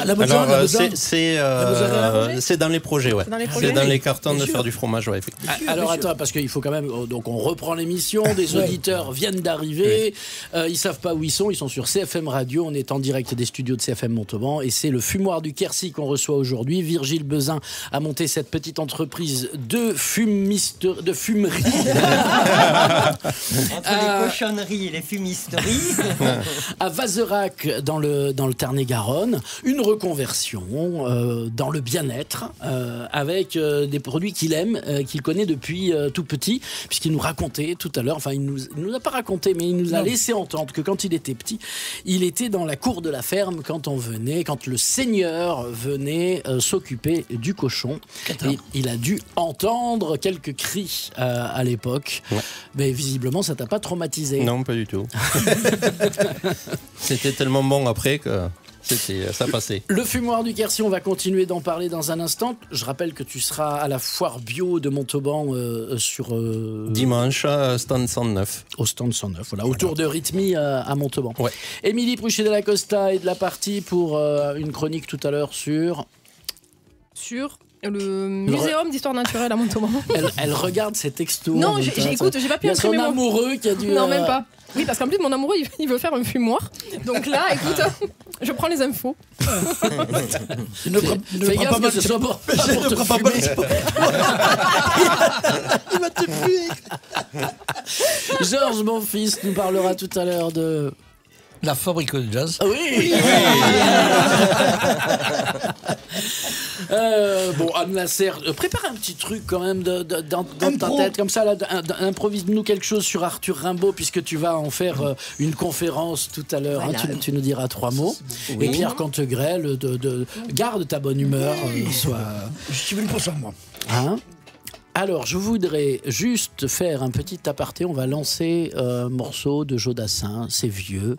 C'est dans les projets, ouais. C'est dans les cartons de faire du fromage, ouais.
Alors attends, parce qu'il faut quand même. Donc on reprend l'émission, des auditeurs viennent d'arriver, ils savent pas où ils sont sur CFM Radio, on est en direct des studios de CFM Montauban et c'est le fumoir du Quercy qu'on reçoit aujourd'hui. Virgile Bezin a monté cette petite entreprise de fumerie.
Entre les cochonneries et les fumisteries.
À Vazerac, dans le Tarn-et-Garonne, une reconversion dans le bien-être avec des produits qu'il aime, qu'il connaît depuis tout petit, puisqu'il nous racontait tout à l'heure, enfin il nous a pas raconté, mais il nous a laissé entendre que quand il était petit, il était dans la cour de la ferme quand le seigneur venait s'occuper du cochon. Et il a dû entendre quelques cris à l'époque, mais visiblement ça t'a pas traumatisé.
Non, pas du tout. C'était tellement bon après que ça passait.
Le fumoir du Quercy, on va continuer d'en parler dans un instant. Je rappelle que tu seras à la foire bio de Montauban sur...
Dimanche, stand 109.
Au stand 109, voilà, autour de Rythmie à Montauban. Ouais. Émilie Pruchet de la Costa est de la partie pour une chronique tout à l'heure sur
Le Muséum d'histoire naturelle à Montauban.
Elle regarde ses textos.
Non, écoute, j'ai pas pu imprimer.
Il y a son amoureux qui a dû.
Non, même pas. Oui, parce qu'en plus, mon amoureux, il veut faire un fumoir. Donc là, écoute, je prends les infos.
Fais gaffe que ce soit bon.
Ne prends pas mal. Il va te tuer.
Georges, mon fils, nous parlera tout à l'heure de...
La fabrique de jazz.
Oui. Bon, Anne Lasser, prépare un petit truc quand même dans ta tête, comme ça, là, improvise-nous quelque chose sur Arthur Rimbaud, puisque tu vas en faire une conférence tout à l'heure. Voilà. Hein, tu nous diras 3 mots. Oui. Et Pierre Cantegrel, garde ta bonne humeur.
Je suis venu pour ça, moi.
Hein? Alors, je voudrais juste faire un petit aparté. On va lancer un morceau de Jodassin. C'est vieux,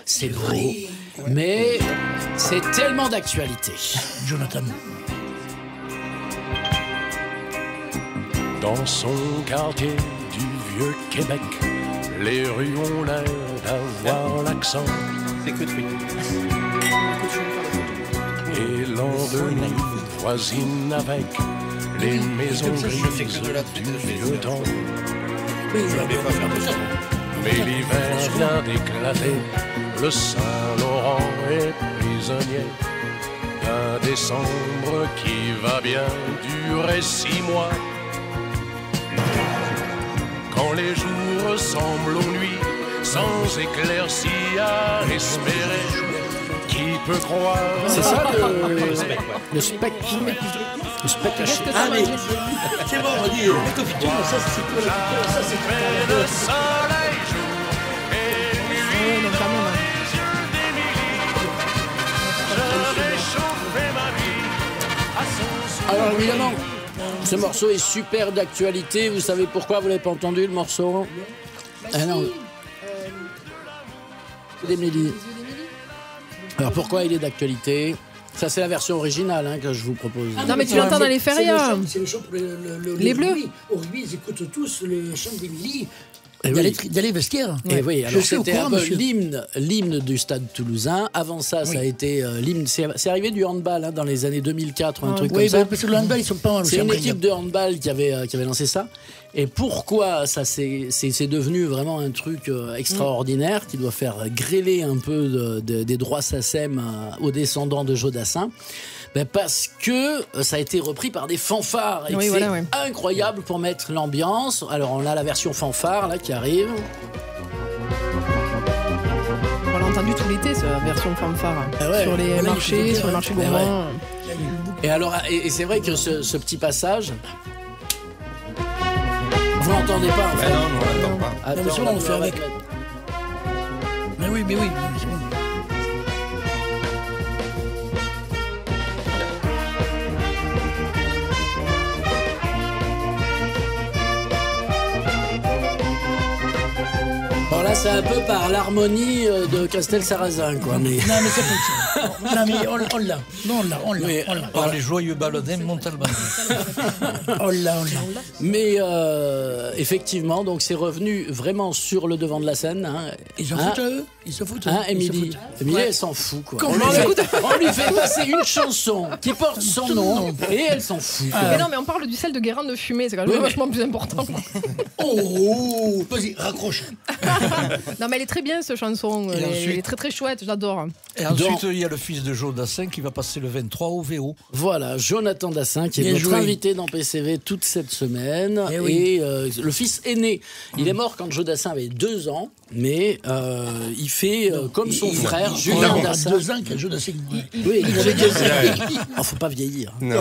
c'est vrai, mais c'est tellement d'actualité.
Jonathan.
Dans son quartier du vieux Québec, les rues ont l'air d'avoir l'accent.
C'est que truc.
Et l'avenue voisine avec les maisons grises du vieux temps. Mais l'hiver vient d'éclater, le Saint-Laurent est prisonnier d'un décembre qui va bien durer 6 mois. Quand les jours ressemblent aux nuits, sans éclaircie à espérer, qui peut croire?
C'est ça le spec. Le spec haché.
Ah mais c'est bon, on dit la confiture, ça c'est quoi la confiture? Ça c'est quoi
le soleil jour et nuit dans les yeux d'Émilie. Je réchauffais ma vie à son sourire.
Alors évidemment, ce morceau est super d'actualité. Vous savez pourquoi? Vous l'avez pas entendu le morceau? Ah non. D'Émilie. Alors pourquoi il est d'actualité? Ça, c'est la version originale que je vous propose.
Non, mais tu l'entends dans les férias.
C'est le chant pour
les Bleus.
Au rugby, ils écoutent tous le chant d'Émilie.
Et
d'aller vestiaire.
Et oui, alors c'était un peu l'hymne du Stade Toulousain. Avant ça, ça a été l'hymne. C'est arrivé du handball dans les années 2004 ou un truc comme ça.
Oui, parce que le handball, ils sont pas mal.
C'est une équipe de handball qui avait lancé ça. Et pourquoi ça c'est devenu vraiment un truc extraordinaire qui doit faire grêler un peu des droits SACEM aux descendants de Jodassin? Parce que ça a été repris par des fanfares et c'est incroyable pour mettre l'ambiance. Alors on a la version fanfare là qui arrive.
On l'a entendu tout l'été, cette version fanfare, sur les marchés, sur les marchés gourmands.
Et alors, et c'est vrai que ce petit passage, vous l'entendez pas en fait.
Non, on l'entend pas.
Attends,
on le fait avec. Mais oui, c'est bon.
Bon là c'est un peu par l'harmonie de Castel Sarrazin quoi. Mais...
Non mais c'est pas ça. Non mais on l'a. Non on l'a.
Par les joyeux ballonets Montalban.
On l'a.
Mais effectivement donc c'est revenu vraiment sur le devant de la scène.
Ils s'en foutent eux. Ils s'en foutent.
Émilie elle s'en fout quoi. On lui fait passer une chanson qui porte son nom et elle s'en fout.
Mais non mais on parle du sel de Guérande de fumée, c'est quand même vachement plus important.
Oh, vas-y raccroche.
Non mais elle est très bien cette chanson, elle est très très chouette, j'adore.
Et ensuite il y a le fils de Jo Dassin qui va passer le 23 au VO.
Voilà, Jonathan Dassin qui est notre invité dans PCV toute cette semaine. Et le fils aîné, il est mort quand Jo Dassin avait 2 ans, mais il fait comme son frère Julien Dassin.
2 ans que Jo Dassin.
Oui, il avait 2 ans. Il faut pas vieillir.
Non.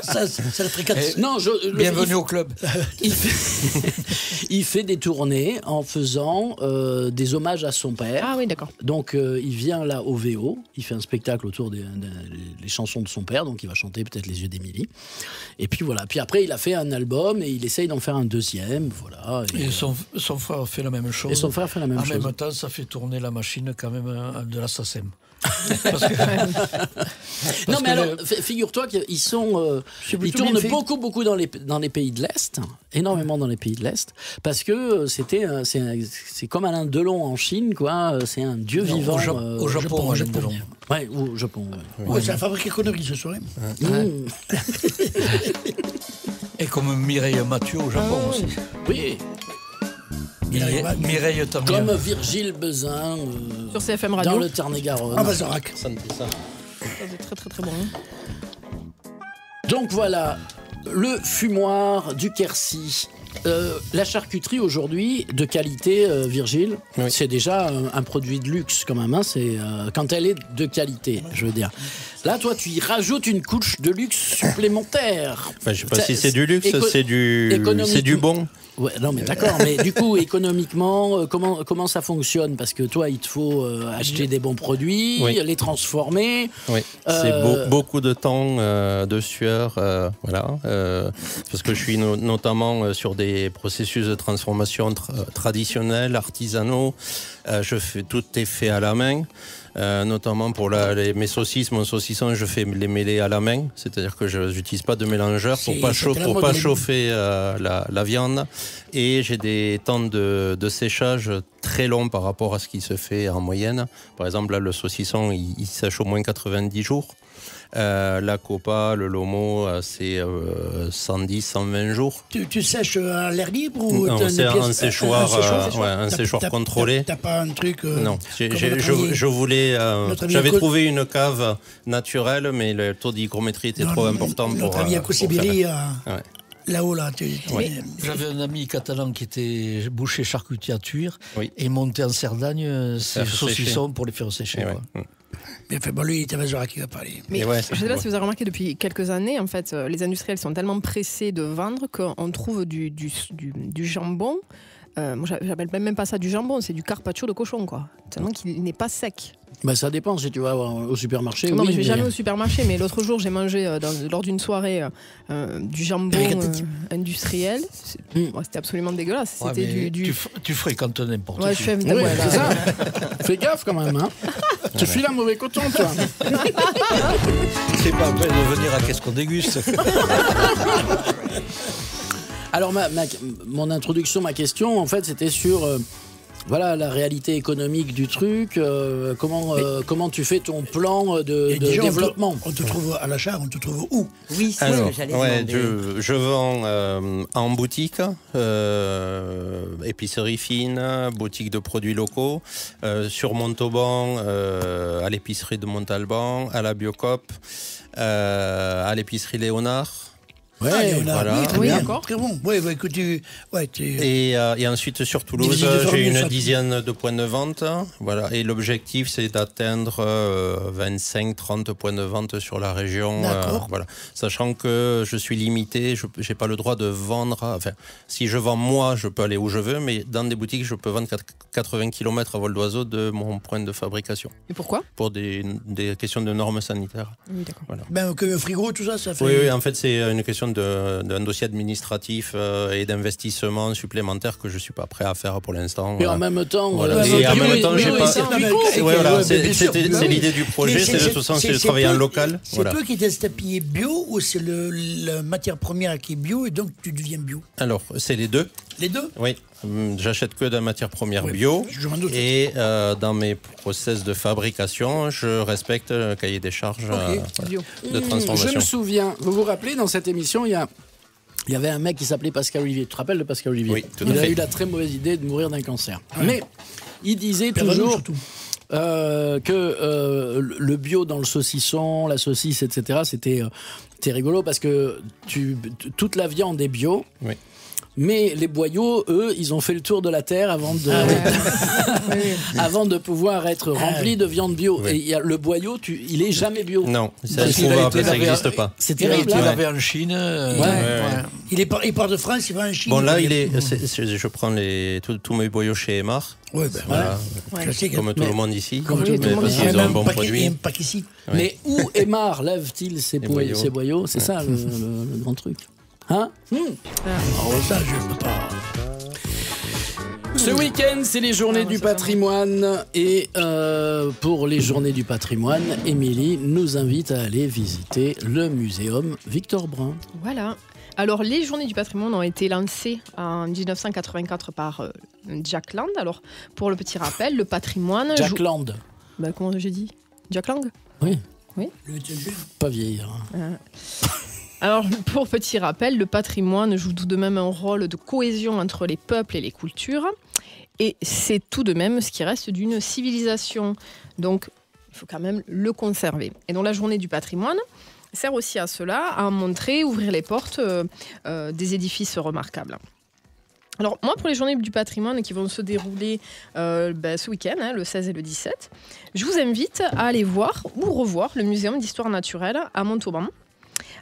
Ça le fréquente.
Non,
bienvenue au club.
Il fait des tournées en faisant des hommages à son père.
Ah oui, d'accord.
Donc il vient là au VO, il fait un spectacle autour des chansons de son père, donc il va chanter peut-être Les Yeux d'Émilie. Et puis voilà, puis après il a fait un album et il essaye d'en faire un deuxième, voilà.
Et son frère fait la même chose.
Et son frère fait la même chose.
En même temps, ça fait tourner la machine quand même de la SACEM.
Non, mais alors, figure-toi qu'ils sont. Ils tournent beaucoup dans les pays de l'Est, énormément dans les pays de l'Est, parce que c'est comme Alain Delon en Chine, quoi. C'est un dieu vivant.
Au Japon, Alain Delon.
Ouais, au Japon.
Ouais, c'est la fabrique de conneries ce soir.
Et comme Mireille Mathieu au Japon aussi.
Oui.
Mireille Tamia.
Comme Virgile Bezin.
Sur CFM Radio.
Dans le Tarn-et-Garonne.
Ah, Bazarac.
Ça c'est très très très bon.
Donc voilà, le fumoir du Quercy. La charcuterie aujourd'hui de qualité, Virgile, c'est déjà un produit de luxe quand même. Hein, c'est quand elle est de qualité, je veux dire. Là, toi, tu y rajoutes une couche de luxe supplémentaire.
Enfin, je sais pas si c'est du luxe, c'est du bon.
Ouais, non, mais d'accord. Mais du coup, économiquement, comment ça fonctionne? Parce que toi, il te faut acheter des bons produits, les transformer.
Oui, c'est beaucoup de temps, de sueur, voilà. Parce que je suis notamment sur des processus de transformation traditionnels, artisanaux. Tout est fait à la main. Notamment pour mes saucisses, mon saucisson, je fais les mêler à la main, c'est-à-dire que je n'utilise pas de mélangeur pour pas chauffer la viande, et j'ai des temps de séchage très longs par rapport à ce qui se fait en moyenne. Par exemple, là, le saucisson, il sèche au moins 90 jours. La copa, le lomo, c'est 110-120 jours.
Tu sèches à l'air libre ou
non, c'est un séchoir, un séchoir contrôlé.
T'as pas un truc
non, je voulais. J'avais trouvé une cave naturelle, mais le taux d'hygrométrie était trop important pour.
Notre ami à Koussibiri, là-haut, là.
J'avais un ami catalan qui était boucher charcutier à Tuire et montait en Cerdagne ses saucissons pour les faire sécher.
Mais enfin, bon, lui, il était Bazarac qui va parler.
Mais je ne sais pas si vous avez remarqué, depuis quelques années, en fait, les industriels sont tellement pressés de vendre qu'on trouve du jambon. Moi, j'appelle même pas ça du jambon, c'est du carpaccio de cochon, quoi. Tellement qu'il n'est pas sec.
Bah, ça dépend si tu vas au supermarché.
Non, mais je vais jamais au supermarché. Mais l'autre jour, j'ai mangé lors d'une soirée du jambon industriel. C'était absolument dégueulasse. C'était
tu fréquentes n'importe
qui. C'est ça. Fais gaffe quand même. Hein. Tu files un mauvais coton, toi.
C'est pas vrai de venir à qu'est-ce qu'on déguste.
Alors, mon introduction, ma question, en fait, c'était sur la réalité économique du truc. Comment tu fais ton plan de développement?
On te trouve à l'achat, on te trouve où?
Oui, c'est ce que j'allais demander.
Je vends en boutique, épicerie fine, boutique de produits locaux, sur Montauban, à l'épicerie de Montalban, à la Biocop, à l'épicerie Léonard.
Voilà. Oui, d'accord. Très bon. Écoute,
et ensuite sur Toulouse, j'ai une dizaine de points de vente. Voilà. Et l'objectif, c'est d'atteindre 25-30 points de vente sur la région. Voilà. Sachant que je suis limité, je n'ai pas le droit de vendre. Enfin, si je vends moi, je peux aller où je veux, mais dans des boutiques, je peux vendre 80 km à vol d'oiseau de mon point de fabrication.
Et pourquoi?
Pour des questions de normes sanitaires.
Oui, d'accord.
Voilà.
Ben, que le frigo, tout ça, ça fait.
Oui, en fait, c'est une question d'un dossier administratif et d'investissement supplémentaire que je ne suis pas prêt à faire pour l'instant.
Et en même temps,
c'est l'idée du projet, c'est de toute façon, c'est de travailler en local.
C'est toi qui t'es tapé bio ou c'est la matière première qui est bio et donc tu deviens bio?
Alors, c'est les deux.
Les deux?
Oui. J'achète que de la matière première bio et dans mes process de fabrication, je respecte le cahier des charges de transformation.
Je me souviens, vous vous rappelez, dans cette émission, il y avait un mec qui s'appelait Pascal Olivier. Tu te rappelles de Pascal Olivier?
Oui, tout à
fait. Il a eu la très mauvaise idée de mourir d'un cancer. Ouais. Mais il disait toujours que le bio dans le saucisson, la saucisse, etc., c'était rigolo parce que toute la viande est bio.
Oui.
Mais les boyaux, eux, ils ont fait le tour de la terre avant de pouvoir être remplis de viande bio. Oui. Et le boyau, il est jamais bio.
Non, ça n'existe pas.
C'est terrible.
Il avait en Chine.
Il part de France, il va en Chine.
Bon, là, je prends tous mes boyaux chez Emar.
Ouais,
comme tout le monde ici.
Comme tout le monde ici.
Ils ont un bon produit.
Mais où Emar lève-t-il ses boyaux? C'est ça le grand truc. Hein?
Alors ça, je peux pas.
Ce week-end, c'est les journées du patrimoine. Et pour les journées du patrimoine, Émilie nous invite à aller visiter le muséum Victor Brun.
Voilà. Alors, les journées du patrimoine ont été lancées en 1984 par Jack Land. Alors, pour le petit rappel, le patrimoine...
Jack Land.
Bah, comment j'ai dit Jack Lang.
Oui.
Oui.
Pas vieillir.
Alors, pour petit rappel, le patrimoine joue tout de même un rôle de cohésion entre les peuples et les cultures. Et c'est tout de même ce qui reste d'une civilisation. Donc, il faut quand même le conserver. Et donc, la journée du patrimoine sert aussi à cela, à montrer, ouvrir les portes des édifices remarquables. Alors, moi, pour les journées du patrimoine qui vont se dérouler ce week-end, le 16 et le 17, je vous invite à aller voir ou revoir le Muséum d'histoire naturelle à Montauban.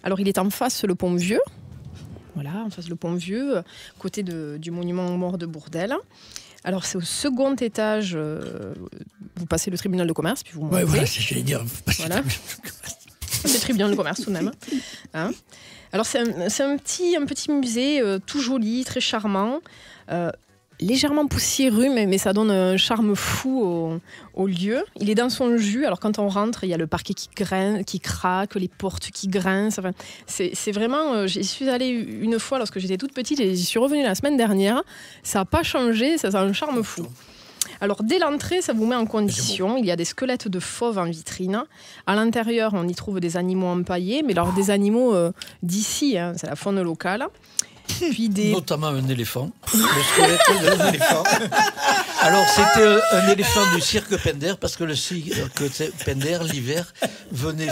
Alors, il est en face le Pont Vieux. Voilà, en face le Pont Vieux, côté du monument aux morts de Bourdelle. Alors, c'est au second étage, vous passez le tribunal de commerce, puis vous montez.
Ouais, voilà, c'est ce que j'allais dire.
Voilà. C'est le tribunal de commerce tout de même. Hein. Alors, c'est un petit musée tout joli, très charmant, légèrement poussiéreux, mais ça donne un charme fou au lieu. Il est dans son jus. Alors, quand on rentre, il y a le parquet qui craque, les portes qui grincent. Enfin, c'est vraiment... J'y suis allée une fois lorsque j'étais toute petite et j'y suis revenue la semaine dernière. Ça n'a pas changé, ça a un charme fou. Alors, dès l'entrée, ça vous met en condition. Il y a des squelettes de fauves en vitrine. À l'intérieur, on y trouve des animaux empaillés, mais alors des animaux d'ici, hein, c'est la faune locale. Puis
notamment un éléphant. Le squelette d'un éléphant. Alors, c'était un éléphant du cirque Pender, parce que le cirque Pender, l'hiver, venait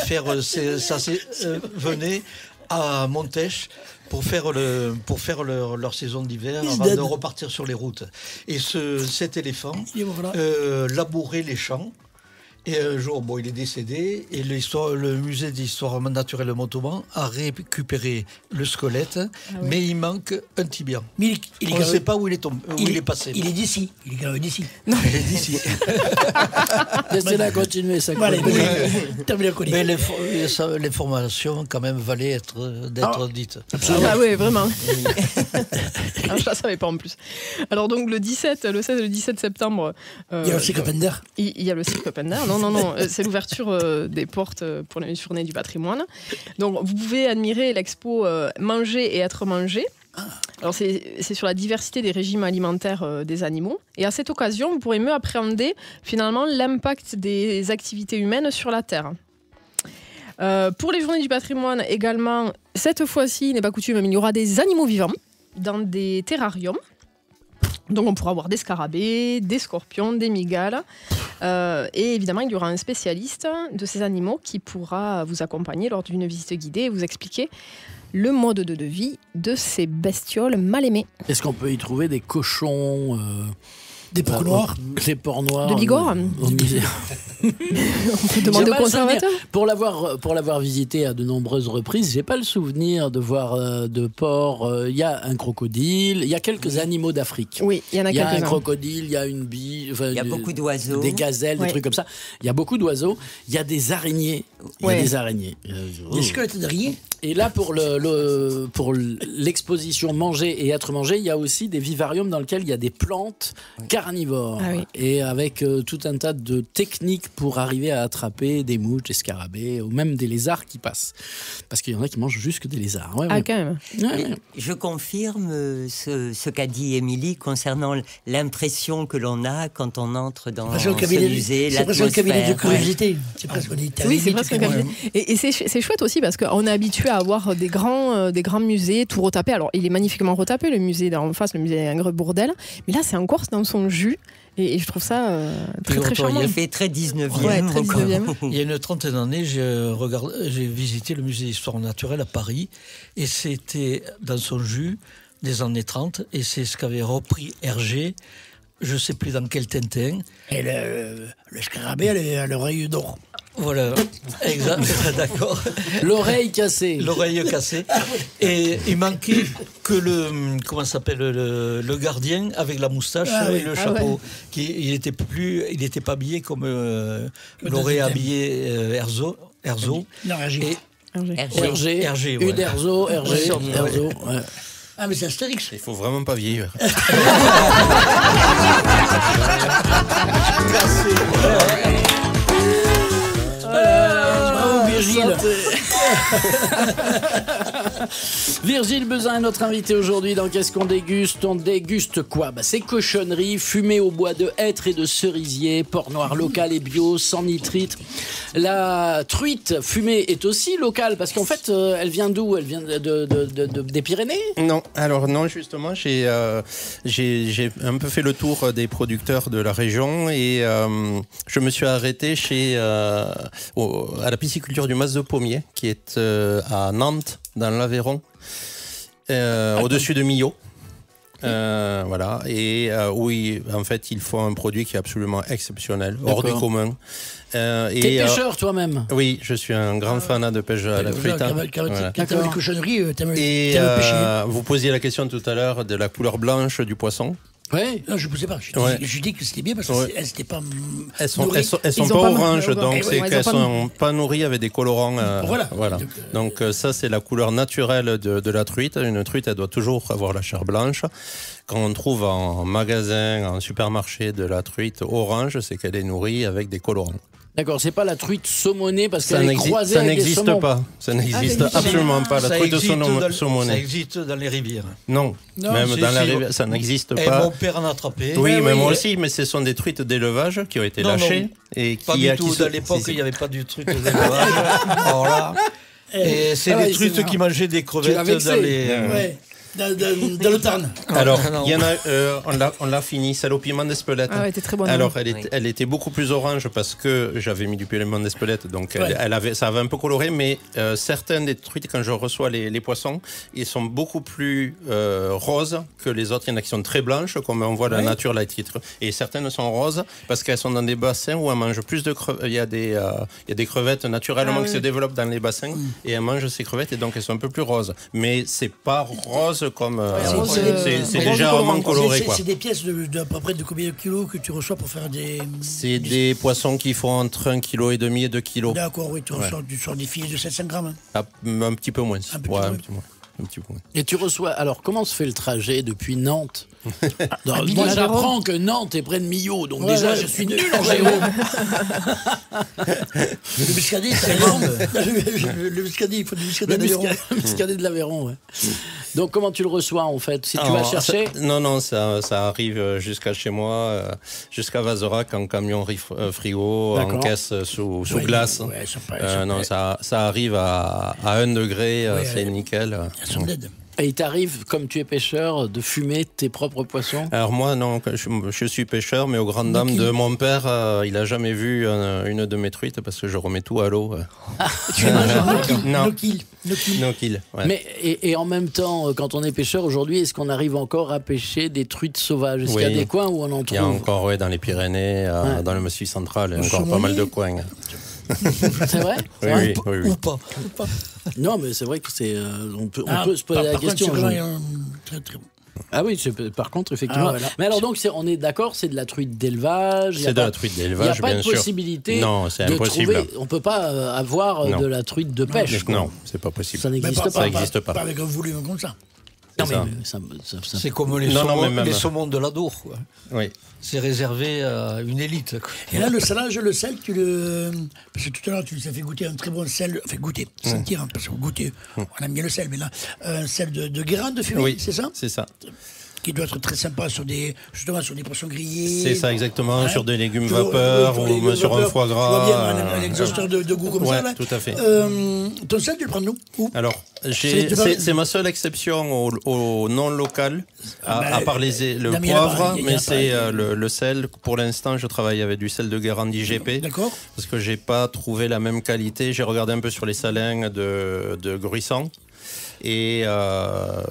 venait à Montèche pour faire leur saison d'hiver avant de repartir sur les routes. Et cet éléphant labourait les champs. Et un jour, il est décédé et le musée d'histoire naturelle de Montauban a récupéré le squelette, mais il manque un tibia. Mais on ne sait pas où il est passé.
Il est d'ici. Il est quand même d'ici.
Non, il est d'ici.
Laissez-la continuer, ça.
Mais l'information, quand même, valait d'être dite.
Absolument. Ah oui, vraiment. Alors, je ne la savais pas en plus. Alors, donc, le 16 et le 17 septembre...
il y a le cirque Pender.
Il y a le cirque Pender. Non, c'est l'ouverture des portes pour les journées du patrimoine. Donc, vous pouvez admirer l'expo Manger et être mangé. Alors, c'est sur la diversité des régimes alimentaires des animaux. Et à cette occasion, vous pourrez mieux appréhender finalement l'impact des activités humaines sur la Terre. Pour les journées du patrimoine également, cette fois-ci, il n'est pas coutume, mais il y aura des animaux vivants dans des terrariums. Donc on pourra avoir des scarabées, des scorpions, des mygales. Et évidemment, il y aura un spécialiste de ces animaux qui pourra vous accompagner lors d'une visite guidée et vous expliquer le mode de vie de ces bestioles mal aimées.
Est-ce qu'on peut y trouver des cochons
des porcs noirs,
des porcs noirs
de Bigorre
au musée.
On peut demander au conservateur.
Pour l'avoir visité à de nombreuses reprises, j'ai pas le souvenir de voir de porcs. Il y a un crocodile, il y a quelques animaux d'Afrique.
Oui, il y en a quelques-uns.
Il y a un crocodile, il y a une bille,
il y a beaucoup d'oiseaux,
des gazelles, des trucs comme ça. Il y a beaucoup d'oiseaux. Il y a des araignées. Il y a des araignées.
Des squelettes d'araignées.
Et là, pour l'exposition Manger et être mangé, il y a aussi des vivariums dans lesquels il y a des plantes carnivores.
Ah oui.
Et avec tout un tas de techniques pour arriver à attraper des mouches, des scarabées, ou même des lézards qui passent. Parce qu'il y en a qui mangent jusque des lézards.
Ouais, quand même.
Ouais.
Je confirme ce qu'a dit Émilie concernant l'impression que l'on a quand on entre dans ce musée.
C'est presque un cabinet de curiosité. C'est presque
un cabinet. Et c'est chouette aussi parce qu'on est habitué à avoir des grands musées tout retapés. Alors, il est magnifiquement retapé, le musée en face, le musée Ingres-Bourdelle. Mais là, c'est encore dans son jus. Et je trouve ça très charmant.
Il fait très 19e.
Ouais, très 19e.
Il y a une trentaine d'années, j'ai visité le musée d'histoire naturelle à Paris. Et c'était dans son jus des années 30. Et c'est ce qu'avait repris Hergé. Je ne sais plus dans quel Tintin.
Et le scarabée à l'oreille d'or.
Voilà, exact, d'accord.
L'oreille cassée.
L'oreille cassée. Et il manquait que le gardien avec la moustache et le chapeau. Il n'était pas habillé comme l'aurait habillé Herzog.
Non,
Hergé. Uderzo, Hergé.
Ah, mais c'est Astérix.
Il faut vraiment pas vieillir.
Bravo, Virgile.
Virgile Bezin est notre invité aujourd'hui dans Qu'est-ce qu'on déguste? On déguste quoi? C'est cochonnerie, fumée au bois de hêtre et de cerisier, porc noir local et bio, sans nitrite. La truite fumée est aussi locale parce qu'en fait, elle vient d'où? Elle vient des Pyrénées?
Non, alors non, justement, j'ai un peu fait le tour des producteurs de la région et je me suis arrêté à la pisciculture du Mas de Pommier, qui est à Nantes, dans l'Aveyron, au-dessus de Millau. Voilà, et oui, en fait, il faut un produit qui est absolument exceptionnel, hors du commun.
T'es pêcheur toi-même?
Oui, je suis un grand fanat de pêche à la truite.
Quand t'as les cochonneries, t'aimes
Et
pêcher.
vous posiez la question tout à l'heure de la couleur blanche du poisson.
Oui.
Non, je ne sais pas. Je dis que c'était bien parce qu'elles n'étaient pas.
Elles sont pas oranges, donc c'est qu'elles sont pas nourries avec des colorants. Voilà. Donc ça, c'est la couleur naturelle de la truite. Une truite, elle doit toujours avoir la chair blanche. Quand on trouve en magasin, en supermarché de la truite orange, c'est qu'elle est nourrie avec des colorants.
D'accord, c'est pas la truite saumonée parce qu'elle est croisée avec des saumons.
Ça n'existe absolument pas. La truite saumonée.
Ça existe dans les rivières.
Non, même dans la rivière, ça n'existe pas.
Et mon père en a attrapé.
Oui, mais moi aussi, mais ce sont des truites d'élevage qui ont été lâchées. Et
pas du tout. Dans l'époque, il n'y avait pas de truite d'élevage. Alors là, et c'est des truites qui mangeaient des crevettes dans les...
Dans le Tarn.
Alors, il y en a, on l'a fini, celle au piment d'Espelette.
Ah, elle était très bonne.
Alors, elle était beaucoup plus orange parce que j'avais mis du piment d'Espelette, donc ça avait un peu coloré, mais certaines des truites, quand je reçois les poissons, ils sont beaucoup plus roses que les autres. Il y en a qui sont très blanches, comme on voit la nature, la titre. Et certaines sont roses parce qu'elles sont dans des bassins où elles mangent plus de crevettes. Il y a des crevettes naturellement qui se développent dans les bassins et elles mangent ces crevettes et donc elles sont un peu plus roses. Mais c'est pas rose comme c'est légèrement coloré, quoi.
C'est des pièces d'à peu près de combien de kilos que tu reçois pour faire des...
C'est des poissons qui font entre 1,5 kg et 2 kg.
D'accord, oui, tu reçois des filets de 700 grammes.
Un petit peu moins. Un petit peu moins.
Et tu reçois... Alors, comment se fait le trajet depuis Nantes? Moi, j'apprends que Nantes est près de Millau, donc déjà, je suis nul en géo.
Le Biscadet, c'est l'Aveyron. Le Biscadet, il faut du Biscadet de l'Aveyron.
Le Biscadet de l'Aveyron, ouais. Donc, comment tu le reçois, en fait? Si tu vas chercher?
Non, ça arrive jusqu'à chez moi, jusqu'à Vazerac, en camion frigo, en caisse sous glace. Non, ça arrive à 1 degré, c'est nickel.
Et il t'arrive, comme tu es pêcheur, de fumer tes propres poissons?
Alors moi, non, je suis pêcheur, mais aux grandes dames de mon père, il n'a jamais vu une de mes truites parce que je remets tout à l'eau.
Tu manges
no
kill.
Ouais.
Mais, et en même temps, quand on est pêcheur aujourd'hui, est-ce qu'on arrive encore à pêcher des truites sauvages? Est-ce qu'il y a des coins où on en trouve?
Il y a encore, dans les Pyrénées, dans le Massif central, il y a encore pas mal de coins.
C'est vrai?
Oui.
Ou pas.
Non, mais c'est vrai que c'est. On peut se poser la question.
Très, très bon.
Ah oui, par contre, effectivement. Voilà. Mais alors, donc, on est d'accord, c'est de la truite d'élevage.
C'est de la truite d'élevage, bien sûr.
Il n'y a pas de possibilité.
Non, c'est impossible.
On ne peut pas avoir de la truite de pêche.
Non, c'est pas possible.
Ça n'existe pas.
Ça n'existe pas.
Pas avec un volume comme ça.
Non, mais
c'est comme les saumons de l'Adour, quoi.
Oui.
C'est réservé à une élite, quoi.
Et là, le salage, le sel, parce que tout à l'heure, tu nous as fait goûter un très bon sel, sentir, hein, parce que goûter, on aime bien le sel, mais là, un sel de Guérande de fumée, c'est ça?
C'est ça.
Qui doit être très sympa sur des poissons grillés.
C'est ça, exactement, sur des légumes vapeur ou sur un foie gras.
Un exhausteur de goût comme ça. Là.
Tout à fait.
Ton sel, tu le prends d'où?
Alors, c'est ma seule exception au non local, à part le poivre, mais c'est le sel. Pour l'instant, je travaille avec du sel de Guérande IGP.
D'accord.
Parce que j'ai pas trouvé la même qualité. J'ai regardé un peu sur les salins de Gruissant. Et je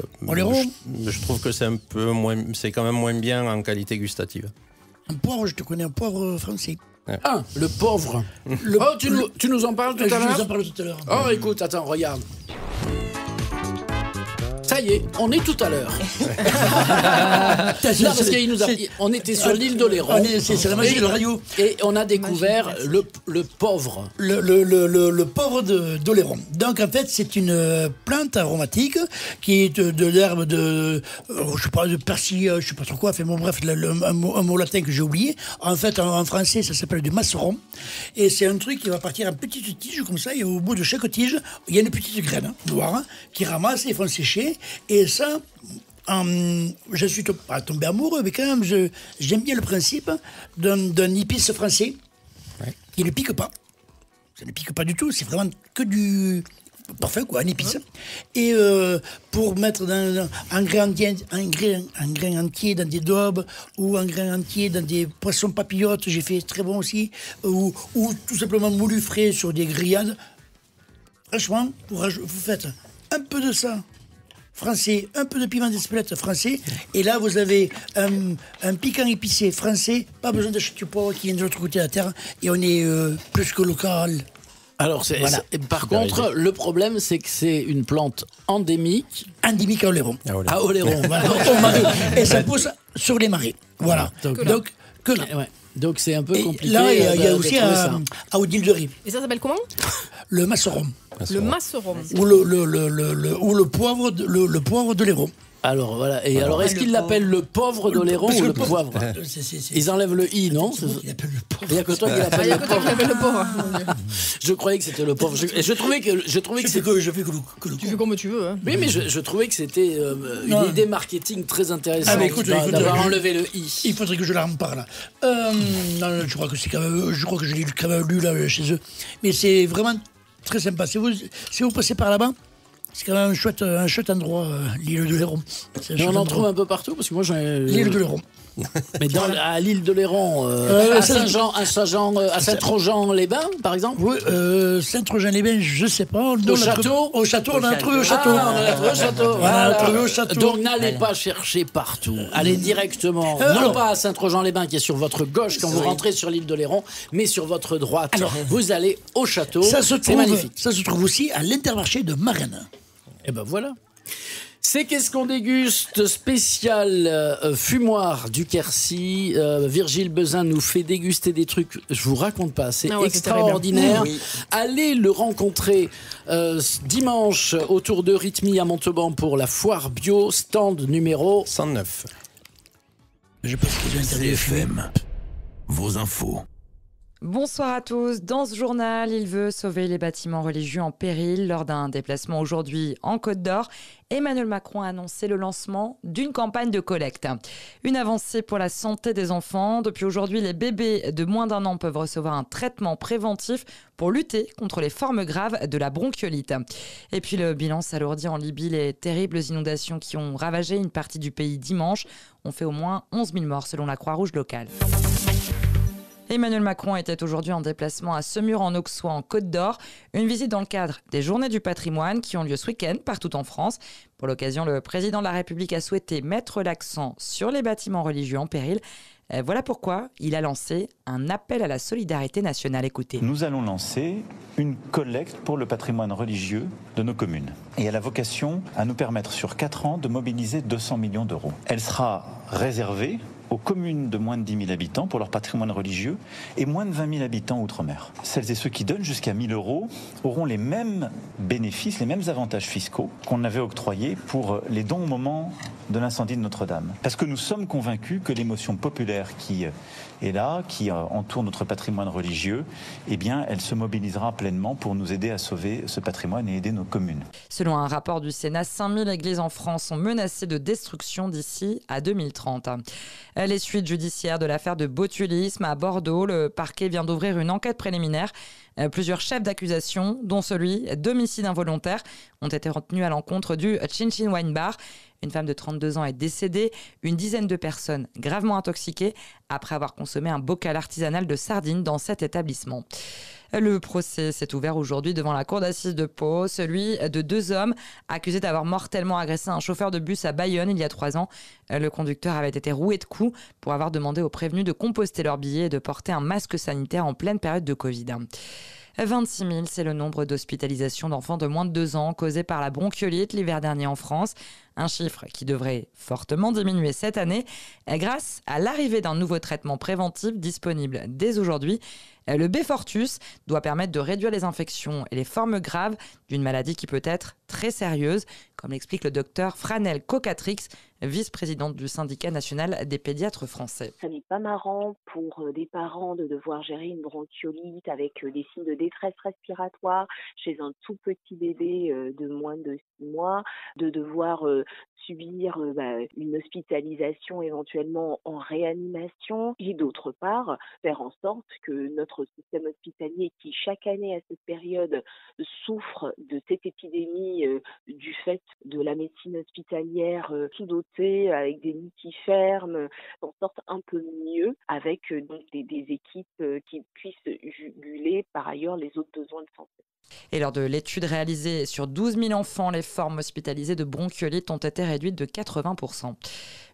trouve que c'est un peu moins, c'est quand même moins bien en qualité gustative.
Un poivre, je te connais un poivre français.
Ah, le pauvre. Tu nous en parles tout à l'heure?
Je vous en parle tout à l'heure.
Oh, écoute, attends, regarde. Ça y est, on est tout à l'heure. Non, parce on était sur l'île d'Oléron.
C'est la magie de la radio.
Et on a découvert le pauvre.
Le pauvre d'Oléron. Donc en fait, c'est une plante aromatique qui est de l'herbe de, je sais pas, de persil, je sais pas trop quoi. Enfin bon, bref, un mot latin que j'ai oublié. En fait, en français, ça s'appelle du masseron. Et c'est un truc qui va partir en petites tiges comme ça. Et au bout de chaque tige, il y a une petite graine noire qui ramasse et font sécher. Et ça, je suis pas tombé amoureux, mais quand même, j'aime bien le principe d'un épice français qui ne pique pas. Ça ne pique pas du tout, c'est vraiment que du parfum, quoi, un épice. Et pour mettre un grain entier dans des daubes ou un grain entier dans des poissons papillotes, j'ai fait très bon aussi, ou tout simplement moulu frais sur des grillades. Franchement, vous faites un peu de ça français, un peu de piment d'Espelette français, et là vous avez un piquant épicé français, pas besoin d'acheter du poivre qui vient de l'autre côté de la terre, et on est plus que local.
Alors, par contre, le problème, c'est que c'est une plante endémique.
Endémique à Oléron.
À Oléron, voilà.
Et ça pousse sur les marais. Voilà. Donc, que là.
Ouais. Donc, c'est un peu compliqué.
Là, il y a aussi à Odile-de-Ré.
Et ça s'appelle comment?
Le masseron.
Le masseron.
Ou le poivre de l'Héron.
Alors voilà. Et alors, est-ce qu'ils l'appellent le pauvre d'Oléron ou le poivre? Ils enlèvent le i, non? Il n'y a que toi qui l'appelle le pauvre. Je croyais que c'était le pauvre. Je trouvais que c'était.
Tu fais comme tu veux. Hein.
Oui, mais je trouvais que c'était une idée marketing très intéressante d'avoir enlevé le i.
Il faudrait que je la reparle. Non, je crois que c'est quand même. Je crois que je l'ai quand même lu là chez eux. Mais c'est vraiment très sympa. Si vous passez par là-bas. C'est quand même un chouette endroit, l'île de Léron.
On en trouve un peu partout, parce que moi j'ai...
L'île de Léron.
Mais à l'île de Léron, à Saint-Trojan-les-Bains, par exemple?
Oui, Saint-Trojan-les-Bains, je sais pas.
Au château,
on a trouvé au château.
On a trouvé au château. Donc n'allez pas chercher partout. Allez directement, non pas à Saint-Trojan-les-Bains, qui est sur votre gauche quand vous rentrez sur l'île de Léron, mais sur votre droite. Alors, vous allez au château. C'est magnifique.
Ça se trouve aussi à l'Intermarché de Marennes.
Et ben voilà. C'est Qu'est-ce qu'on déguste spécial fumoir du Quercy. Virgile Bezin nous fait déguster des trucs, je vous raconte pas, c'est extraordinaire. Oui. Allez le rencontrer dimanche autour de Rythmie à Montauban pour la foire bio, stand numéro
109.
Je pense que j'ai
CFM. Vos infos.
Bonsoir à tous. Dans ce journal, il veut sauver les bâtiments religieux en péril. Lors d'un déplacement aujourd'hui en Côte d'Or, Emmanuel Macron a annoncé le lancement d'une campagne de collecte. Une avancée pour la santé des enfants. Depuis aujourd'hui, les bébés de moins d'1 an peuvent recevoir un traitement préventif pour lutter contre les formes graves de la bronchiolite. Et puis le bilan s'alourdit en Libye. Les terribles inondations qui ont ravagé une partie du pays dimanche ont fait au moins 11 000 morts selon la Croix-Rouge locale. Emmanuel Macron était aujourd'hui en déplacement à Semur en Auxois en Côte d'Or. Une visite dans le cadre des Journées du patrimoine qui ont lieu ce week-end partout en France. Pour l'occasion, le président de la République a souhaité mettre l'accent sur les bâtiments religieux en péril. Voilà pourquoi il a lancé un appel à la solidarité nationale. Écoutez.
Nous allons lancer une collecte pour le patrimoine religieux de nos communes. Et elle a vocation à nous permettre sur 4 ans de mobiliser 200 millions d'euros. Elle sera réservée aux communes de moins de 10 000 habitants pour leur patrimoine religieux et moins de 20 000 habitants outre-mer. Celles et ceux qui donnent jusqu'à 1 000 euros auront les mêmes bénéfices, les mêmes avantages fiscaux qu'on avait octroyés pour les dons au moment de l'incendie de Notre-Dame. Parce que nous sommes convaincus que l'émotion populaire qui est là, qui entoure notre patrimoine religieux, eh bien, elle se mobilisera pleinement pour nous aider à sauver ce patrimoine et aider nos communes.
Selon un rapport du Sénat, 5000 églises en France sont menacées de destruction d'ici à 2030. Les suites judiciaires de l'affaire de botulisme à Bordeaux, le parquet vient d'ouvrir une enquête préliminaire. Plusieurs chefs d'accusation, dont celui d'homicide involontaire, ont été retenus à l'encontre du Chin Chin Wine Bar. Une femme de 32 ans est décédée, une dizaine de personnes gravement intoxiquées après avoir consommé un bocal artisanal de sardines dans cet établissement. Le procès s'est ouvert aujourd'hui devant la cour d'assises de Pau, celui de 2 hommes accusés d'avoir mortellement agressé un chauffeur de bus à Bayonne il y a 3 ans. Le conducteur avait été roué de coups pour avoir demandé aux prévenus de composter leurs billets et de porter un masque sanitaire en pleine période de Covid. 26 000, c'est le nombre d'hospitalisations d'enfants de moins de 2 ans causées par la bronchiolite l'hiver dernier en France. Un chiffre qui devrait fortement diminuer cette année grâce à l'arrivée d'un nouveau traitement préventif disponible dès aujourd'hui. Le Beyfortus doit permettre de réduire les infections et les formes graves d'une maladie qui peut être très sérieuse, comme l'explique le docteur Franel Cocatrix, vice-présidente du syndicat national des pédiatres français.
Ça n'est pas marrant pour des parents de devoir gérer une bronchiolite avec des signes de détresse respiratoire chez un tout petit bébé de moins de 6 mois, de devoir subir une hospitalisation éventuellement en réanimation et d'autre part faire en sorte que notre système hospitalier qui chaque année à cette période souffre de cette épidémie du fait de la médecine hospitalière sous-dotée avec des lits qui ferment, s'en sorte un peu mieux avec donc des équipes qui puissent juguler par ailleurs les autres besoins de santé.
Et lors de l'étude réalisée sur 12 000 enfants, les formes hospitalisées de bronchiolite ont été réduites de 80%.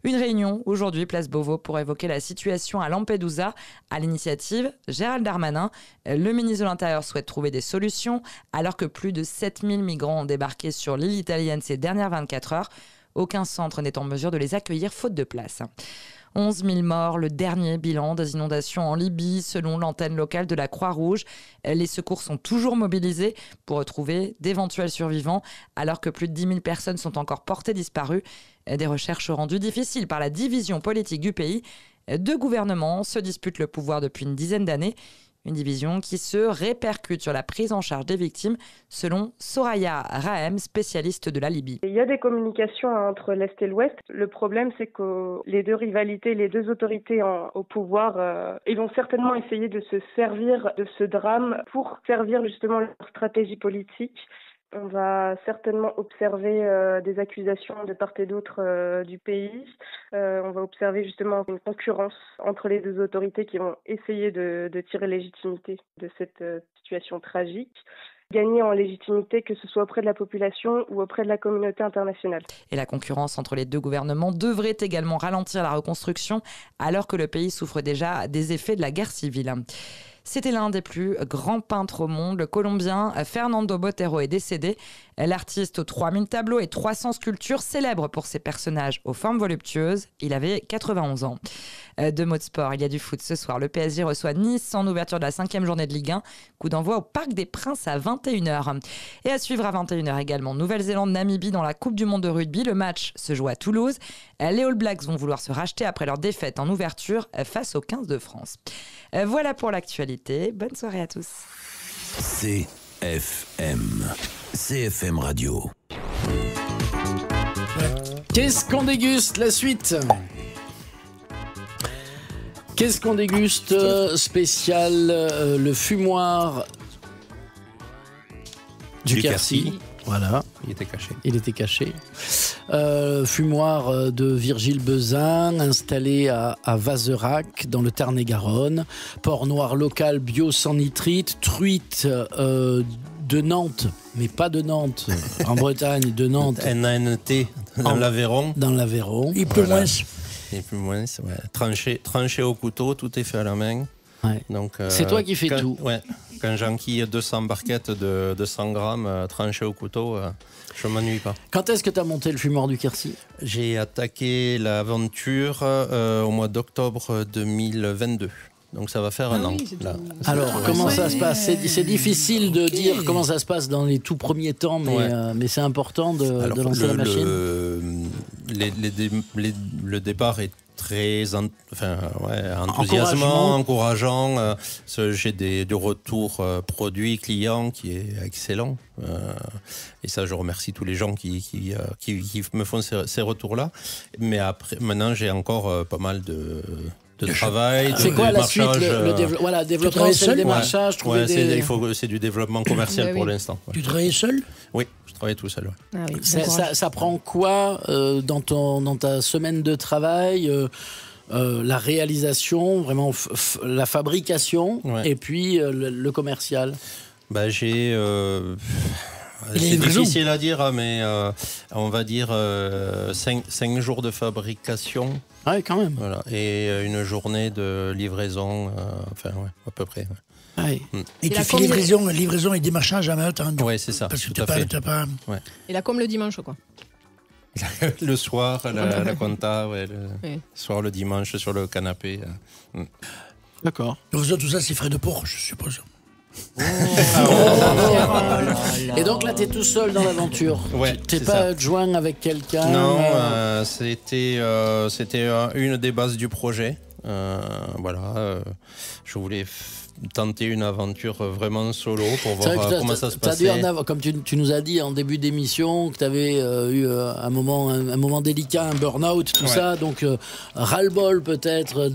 Une réunion aujourd'hui, place Beauvau, pour évoquer la situation à Lampedusa. À l'initiative, Gérald Darmanin, le ministre de l'Intérieur souhaite trouver des solutions alors que plus de 7 000 migrants ont débarqué sur l'île italienne ces dernières 24 heures. Aucun centre n'est en mesure de les accueillir faute de place. 11 000 morts, le dernier bilan des inondations en Libye, selon l'antenne locale de la Croix-Rouge. Les secours sont toujours mobilisés pour retrouver d'éventuels survivants, alors que plus de 10 000 personnes sont encore portées disparues. Des recherches rendues difficiles par la division politique du pays. Deux gouvernements se disputent le pouvoir depuis une dizaine d'années. Une division qui se répercute sur la prise en charge des victimes, selon Soraya Rahem, spécialiste de la Libye.
Il y a des communications entre l'Est et l'Ouest. Le problème, c'est que les deux rivalités, les deux autorités au pouvoir, ils vont certainement essayer de se servir de ce drame pour servir justement leur stratégie politique. On va certainement observer des accusations de part et d'autre du pays. On va observer justement une concurrence entre les deux autorités qui vont essayer de tirer légitimité de cette situation tragique. Gagner en légitimité, que ce soit auprès de la population ou auprès de la communauté internationale.
Et la concurrence entre les deux gouvernements devrait également ralentir la reconstruction, alors que le pays souffre déjà des effets de la guerre civile. C'était l'un des plus grands peintres au monde. Le Colombien Fernando Botero est décédé. L'artiste aux 3000 tableaux et 300 sculptures, célèbre pour ses personnages aux formes voluptueuses. Il avait 91 ans. Deux mots de sport, il y a du foot ce soir. Le PSG reçoit Nice en ouverture de la 5e journée de Ligue 1. Coup d'envoi au Parc des Princes à 21h. Et à suivre à 21h également, Nouvelle-Zélande-Namibie dans la Coupe du Monde de rugby. Le match se joue à Toulouse. Les All Blacks vont vouloir se racheter après leur défaite en ouverture face aux 15 de France. Voilà pour l'actualité. Bonne soirée à tous.
CFM Radio.
Qu'est-ce qu'on déguste? La suite. Qu'est-ce qu'on déguste? Spécial le fumoir du Quercy. Voilà. Il était caché. Fumoir de Virgile Bezin, installé à Vazerac, dans le Tarn-et-Garonne. Porc noir local bio sans nitrite. Truite de Nantes, mais pas de Nantes, en Bretagne, de Nantes.
NANT, dans l'Aveyron.
Dans l'Aveyron.
Il pleut moins.
Et plus moins, ouais. Tranché au couteau, tout est fait à la main.
Ouais.
Donc,
c'est toi qui fais tout.
Ouais. Quand j'enquille 200 barquettes de 100 grammes tranchées au couteau, je ne m'ennuie pas.
Quand est-ce que tu as monté le fumoir du Quercy?
J'ai attaqué l'aventure au mois d'octobre 2022. Donc ça va faire un an. Là.
Alors, comment ça se passe? C'est difficile de dire comment ça se passe dans les tout premiers temps, mais c'est important de lancer la machine.
Le départ est très enthousiasmant, encourageant. J'ai des retours produits clients qui est excellent. Et ça, je remercie tous les gens qui me font ces retours-là. Mais après, maintenant, j'ai encore pas mal de travail.
C'est quoi la suite? Le développement, c'est le démarchage.
C'est du développement commercial pour l'instant.
Tu travailles seul?
Oui, je travaille tout seul.
Ah oui, ça prend quoi dans ta semaine de travail? La réalisation, vraiment la fabrication, et puis le commercial.
C'est difficile à dire, mais on va dire 5 jours de fabrication.
Ouais, quand même.
Voilà. Et une journée de livraison, à peu près. Ouais.
Ouais.
Et tu fais livraison et démarchage à même temps.
Oui, c'est ça.
Parce que
tout à fait.
t'as pas...
Et là, comme le dimanche, quoi.
Le soir, la compta, le soir, le dimanche, sur le canapé.
D'accord.
Tout ça, c'est frais de port, je suppose.
Et donc là, tu es tout seul dans l'aventure.
Ouais,
t'es pas joint avec quelqu'un.
Non, c'était une des bases du projet. Je voulais tenter une aventure vraiment solo pour voir comment ça se passait.
Comme tu nous as dit en début d'émission, que tu avais eu un moment délicat, un burn-out, tout ça, donc ras-le-bol peut-être,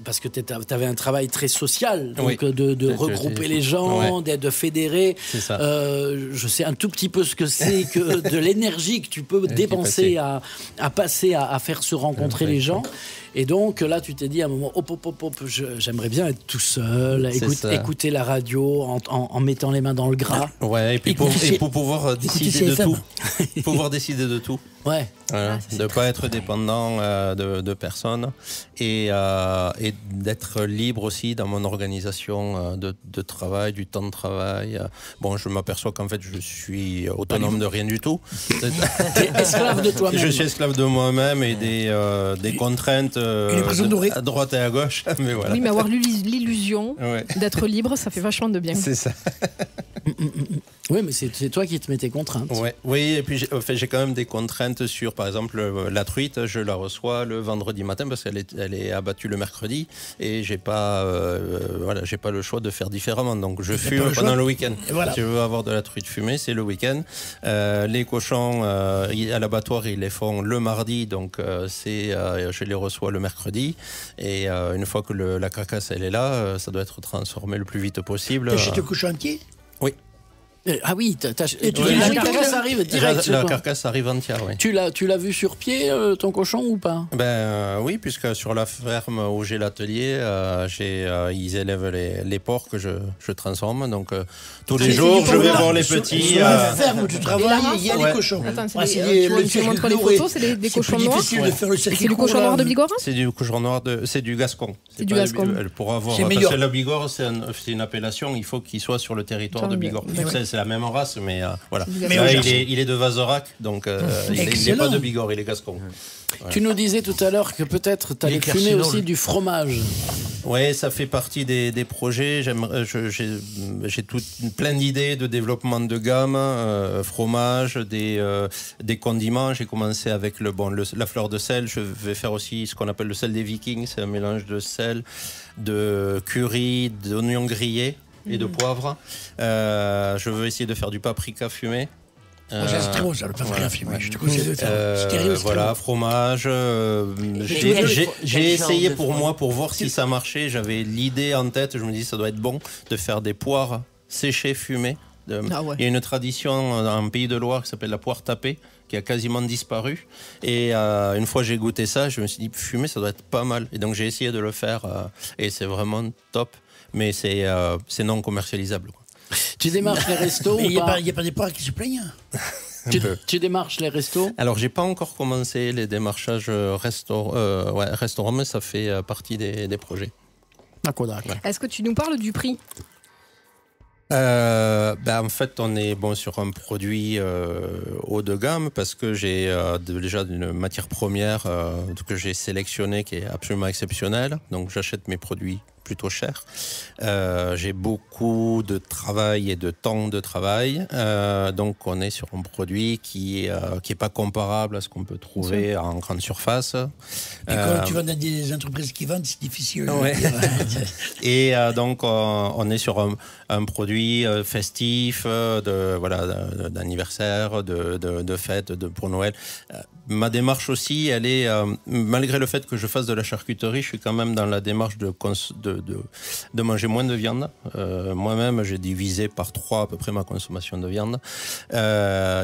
parce que tu avais un travail très social, donc de regrouper les gens, de fédérer.
C'est ça.
Je sais un tout petit peu ce que c'est que de l'énergie que tu peux dépenser à passer à faire se rencontrer les gens. Et donc là, tu t'es dit à un moment, j'aimerais bien être tout seul, écouter la radio en mettant les mains dans le gras.
Ouais, et puis pour pouvoir décider de tout. Pouvoir décider de tout.
Ouais.
Voilà, de ne pas être dépendant de personnes et d'être libre aussi dans mon organisation de travail, du temps de travail. Bon, je m'aperçois qu'en fait, je suis autonome de rien du tout.
T'es esclave de toi-même.
Je suis esclave de moi-même et des contraintes à droite et à gauche. Mais voilà.
Oui, mais avoir l'illusion d'être libre, ça fait vachement de bien.
C'est ça.
Oui, mais c'est toi qui te mets tes contraintes.
Ouais. Oui, et puis j'ai quand même des contraintes sur, par exemple, la truite, je la reçois le vendredi matin parce qu'elle est abattue le mercredi et j'ai pas le choix de faire différemment. Donc je fume pendant le week-end.
Voilà.
Si je veux avoir de la truite fumée, c'est le week-end. Les cochons à l'abattoir, ils les font le mardi, donc je les reçois le mercredi. Et une fois que la carcasse elle est là, ça doit être transformé le plus vite possible.
T'achètes le cochon entier ?
Oui.
Ah oui, la carcasse arrive direct.
La carcasse arrive entière, oui.
Tu l'as vu sur pied, ton cochon, ou pas ?
Oui, puisque sur la ferme où j'ai l'atelier, ils élèvent les porcs que je transforme. Donc tous les jours, je vais voir les petits.
Sur la ferme où tu travailles, il y a les cochons.
Attends, tu montres les photos, c'est des cochons noirs.
C'est de faire le
c'est du cochon noir de Bigorre ?
C'est du cochon noir c'est du gascon.
C'est du gascon.
Pour avoir, parce que la Bigorre, c'est une appellation, il faut qu'il soit sur le territoire de Bigorre. C'est la même race, mais voilà. Là, il est de Vazerac, donc il n'est pas de Bigorre, il est gascon. Ouais.
Tu nous disais tout à l'heure que peut-être tu allais fumer aussi du fromage.
Oui, ça fait partie des projets. J'ai plein d'idées de développement de gamme, fromage, des condiments. J'ai commencé avec la fleur de sel. Je vais faire aussi ce qu'on appelle le sel des Vikings. C'est un mélange de sel, de curry, d'oignons grillés et de poivre. Je veux essayer de faire du paprika fumé.
C'est très bon ça, le paprika fumé. Je te conseille de faire.
Voilà, fromage. J'ai essayé pour voir si ça marchait. J'avais l'idée en tête. Je me dis ça doit être bon de faire des poires séchées fumées. Il y a une tradition en Pays de Loire qui s'appelle la poire tapée, qui a quasiment disparu. Et une fois j'ai goûté ça, je me suis dit fumer ça doit être pas mal. Et donc j'ai essayé de le faire et c'est vraiment top. Mais c'est non commercialisable.
Tu démarches les restos
Il n'y a pas des poires qui se plaignent.
Tu démarches les restos ?
Alors, j'ai pas encore commencé les démarchages restaurants, mais ça fait partie des projets.
D'accord.
Est-ce que tu nous parles du prix ?
En fait, on est sur un produit haut de gamme parce que j'ai déjà une matière première que j'ai sélectionnée qui est absolument exceptionnelle. Donc, j'achète mes produits plutôt cher. J'ai beaucoup de travail et de temps de travail. Donc, on est sur un produit qui est pas comparable à ce qu'on peut trouver en grande surface.
Et quand tu vas dans des entreprises qui vendent, c'est difficile.
Ouais. Et donc, on est sur un produit festif, d'anniversaire, de fête, pour Noël. Ma démarche aussi, elle est, malgré le fait que je fasse de la charcuterie, je suis quand même dans la démarche de manger moins de viande. Moi-même, j'ai divisé par 3 à peu près ma consommation de viande.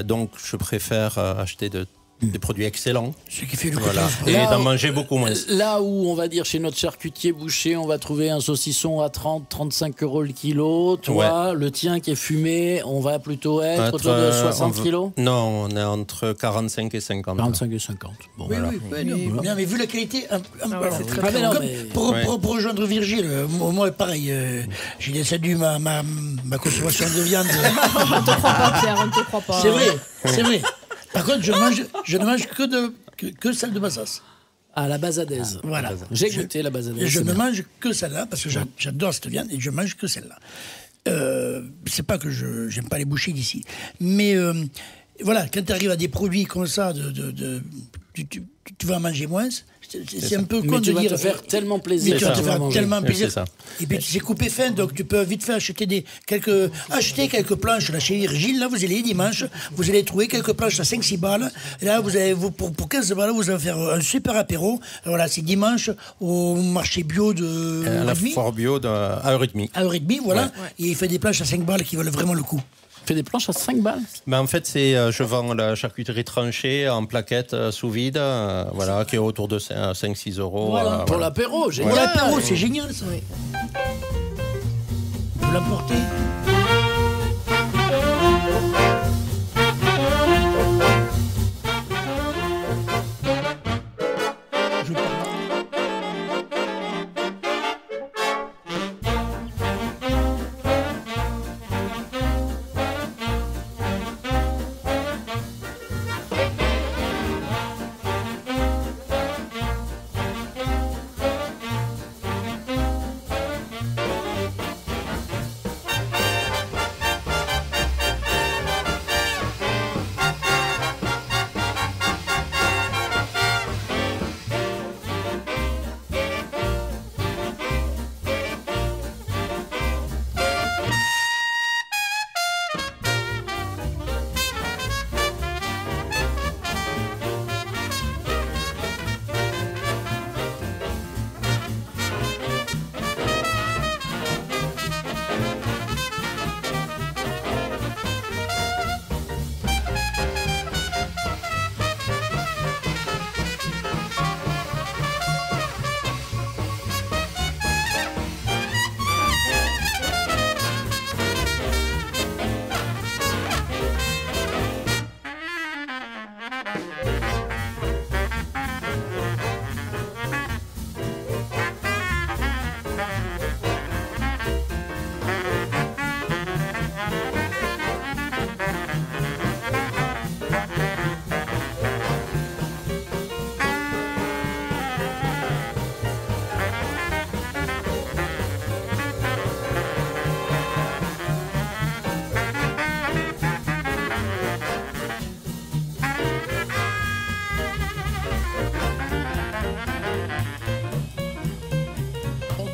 Donc, je préfère acheter des produits excellents.
Ce qui fait le
et d'en manger beaucoup moins.
Là où on va dire chez notre charcutier boucher, on va trouver un saucisson à 30-35 € le kilo. Toi, le tien qui est fumé, on va plutôt être autour de 60 kilos.
Non, on est entre 45 et 50.
45 et 50. Bon,
oui,
voilà.
Non, mais vu la qualité,
c'est très bien.
Pour rejoindre Virgile, moi pareil, j'ai descendu ma consommation de viande.
On ne te croit pas, Pierre, on ne te croit pas.
C'est vrai. Par contre, je ne mange que celle de Bassas.
Ah, la basadaise.
Voilà.
J'ai goûté la basadaise.
Et je ne mange que celle-là, parce que j'adore cette viande, et je mange que celle-là. C'est pas que j'aime pas les bouchées d'ici. Mais voilà, quand tu arrives à des produits comme ça, tu vas en manger moins. C'est un peu con de dire.
Mais tu vas te faire tellement plaisir.
Mais tu vas te faire tellement plaisir.
Ça.
Et puis c'est coupé fin, donc tu peux vite fait acheter quelques planches là chez Virgile. Là, vous allez dimanche, vous allez trouver quelques planches à 5-6 balles. Et là, pour 15 balles, vous allez faire un super apéro. Voilà, c'est dimanche au marché bio de.
À la foire bio à 1h30.
À 1h30, voilà.
Ouais.
Et il fait des planches à 5 balles qui valent vraiment le coup.
Fait des planches à 5 balles.
Ben en fait, je vends la charcuterie tranchée en plaquettes sous vide, voilà, qui est autour de 5-6 euros.
Voilà.
Pour l'apéro, génial.
Pour l'apéro, c'est génial ça. Vous l'apportez.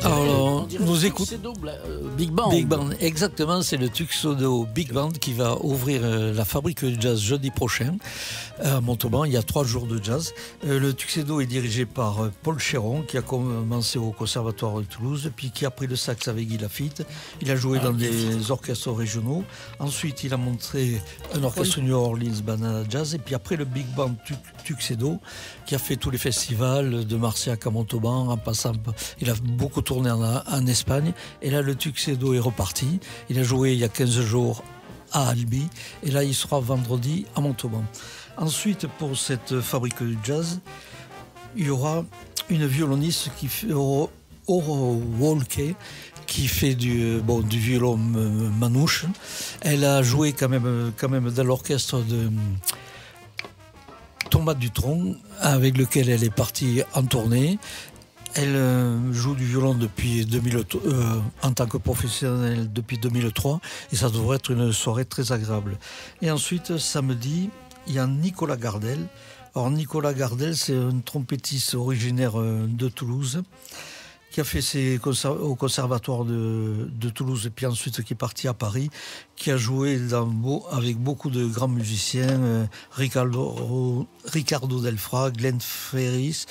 Alors, nous écoutons.
Tuxedo Big Band.
Big Band, exactement, c'est le Tuxedo Big Band qui va ouvrir la fabrique de jazz jeudi prochain à Montauban. Il y a 3 jours de jazz. Le Tuxedo est dirigé par Paul Chéron, qui a commencé au Conservatoire de Toulouse, puis qui a pris le sax avec Guy Lafitte. Il a joué dans des orchestres régionaux. Ensuite, il a montré un orchestre New Orleans Banana Jazz. Et puis après, le Big Band Tuxedo, qui a fait tous les festivals de Marciac à Montauban, en passant. Il a beaucoup tourné en Espagne. Et là, le Tuxedo est reparti. Il a joué il y a 15 jours à Albi. Et là, il sera vendredi à Montauban. Ensuite, pour cette fabrique de jazz, il y aura une violoniste qui fait Auro Wolke, qui fait du violon manouche. Elle a joué quand même dans l'orchestre de Thomas Dutronc, avec lequel elle est partie en tournée. Elle joue du violon depuis en tant que professionnelle depuis 2003, et ça devrait être une soirée très agréable. Et ensuite, samedi, il y a Nicolas Gardel. Alors Nicolas Gardel, c'est un trompettiste originaire de Toulouse, qui a fait au conservatoire de Toulouse, et puis ensuite qui est parti à Paris, qui a joué avec beaucoup de grands musiciens, Ricardo Delfra, Glenn Ferris,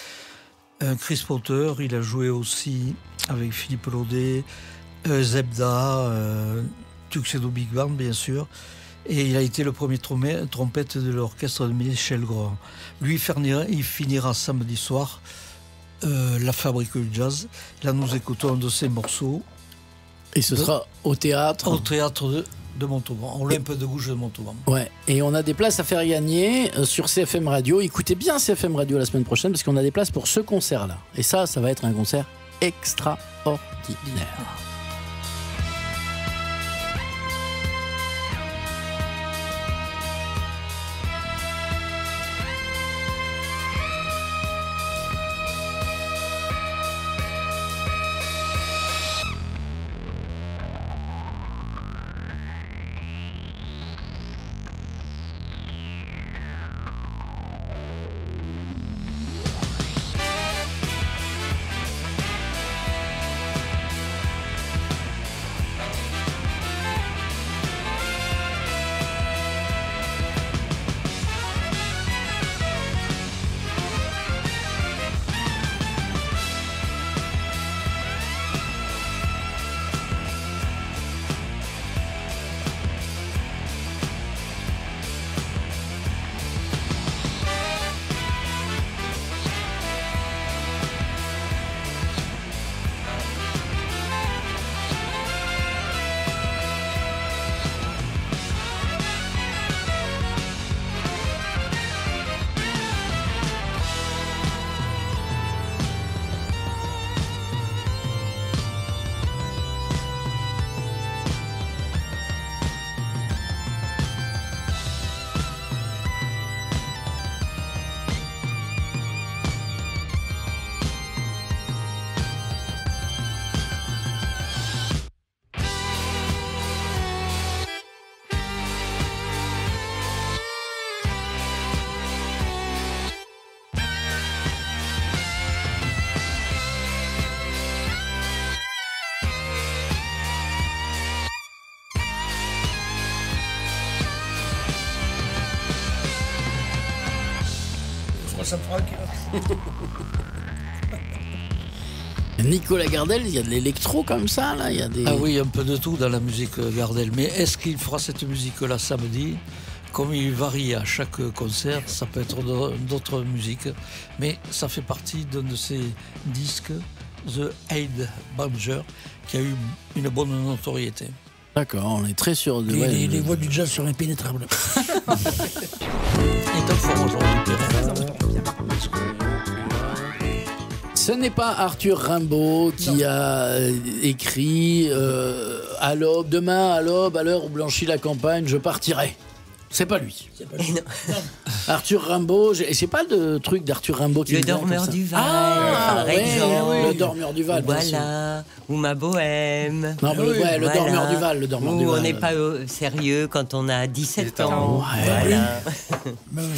Chris Potter. Il a joué aussi avec Philippe Laudet, Zebda, Tuxedo Big Band bien sûr, et il a été le premier trompette de l'orchestre de Michel Grand. Lui, il finira samedi soir la fabrique du jazz. Là, nous écoutons un de ses morceaux.
Et ce sera au théâtre.
Au théâtre de Montauban, on l'a un peu de gauche de Montauban.
Ouais, et on a des places à faire gagner sur CFM Radio. Écoutez bien CFM Radio la semaine prochaine, parce qu'on a des places pour ce concert-là. Et ça va être un concert extraordinaire.
300 francs.
Nicolas Gardel, il y a de l'électro comme ça, là, il y a des...
Ah oui, un peu de tout dans la musique Gardel. Mais est-ce qu'il fera cette musique-là samedi ? Comme il varie à chaque concert, ça peut être d'autres musiques. Mais ça fait partie d'un de ses disques, The Headbanger, qui a eu une bonne notoriété.
D'accord, on est très sûr de...
Les voix du jazz sont impénétrables.
Il est en forme aujourd'hui.
Ce n'est pas Arthur Rimbaud qui a écrit à l'aube, demain à l'aube, à l'heure où blanchit la campagne, je partirai. C'est pas lui. Arthur Rimbaud, et c'est pas le truc d'Arthur Rimbaud qui
Le dormeur du Val, par
ouais,
exemple.
oui. Le dormeur du Val.
Voilà, ou ma bohème.
Non, mais ouais, le dormeur du Val, le dormeur du Val.
On n'est pas sérieux quand on a 17 ans.
Ouais.
Voilà.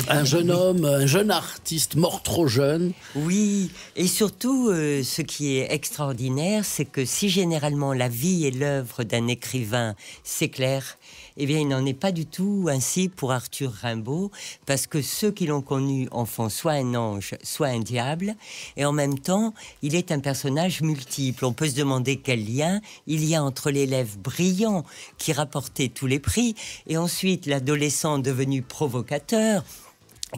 Un jeune homme, un jeune artiste mort trop jeune.
Oui, et surtout, ce qui est extraordinaire, c'est que si généralement la vie et l'œuvre d'un écrivain s'éclairent, eh bien, il n'en est pas du tout ainsi pour Arthur Rimbaud, parce que ceux qui l'ont connu en font soit un ange, soit un diable, et en même temps, il est un personnage multiple. On peut se demander quel lien il y a entre l'élève brillant qui rapportait tous les prix, et ensuite l'adolescent devenu provocateur,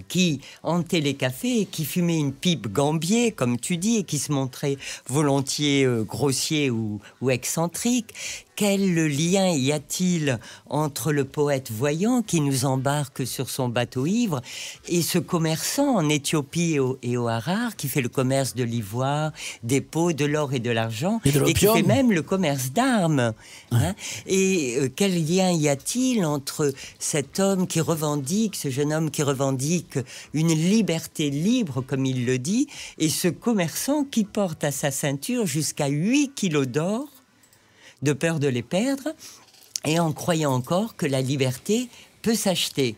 qui hantait les cafés, qui fumait une pipe Gambier, comme tu dis, et qui se montrait volontiers grossier ou excentrique. Quel lien y a-t-il entre le poète voyant qui nous embarque sur son bateau ivre et ce commerçant en Éthiopie et au Harar qui fait le commerce de l'ivoire, des peaux, de l'or et de l'argent et qui fait même le commerce d'armes, hein? Et quel lien y a-t-il entre cet homme qui revendique, ce jeune homme qui revendique une liberté libre, comme il le dit, et ce commerçant qui porte à sa ceinture jusqu'à 8 kilos d'or de peur de les perdre, et en croyant encore que la liberté peut s'acheter.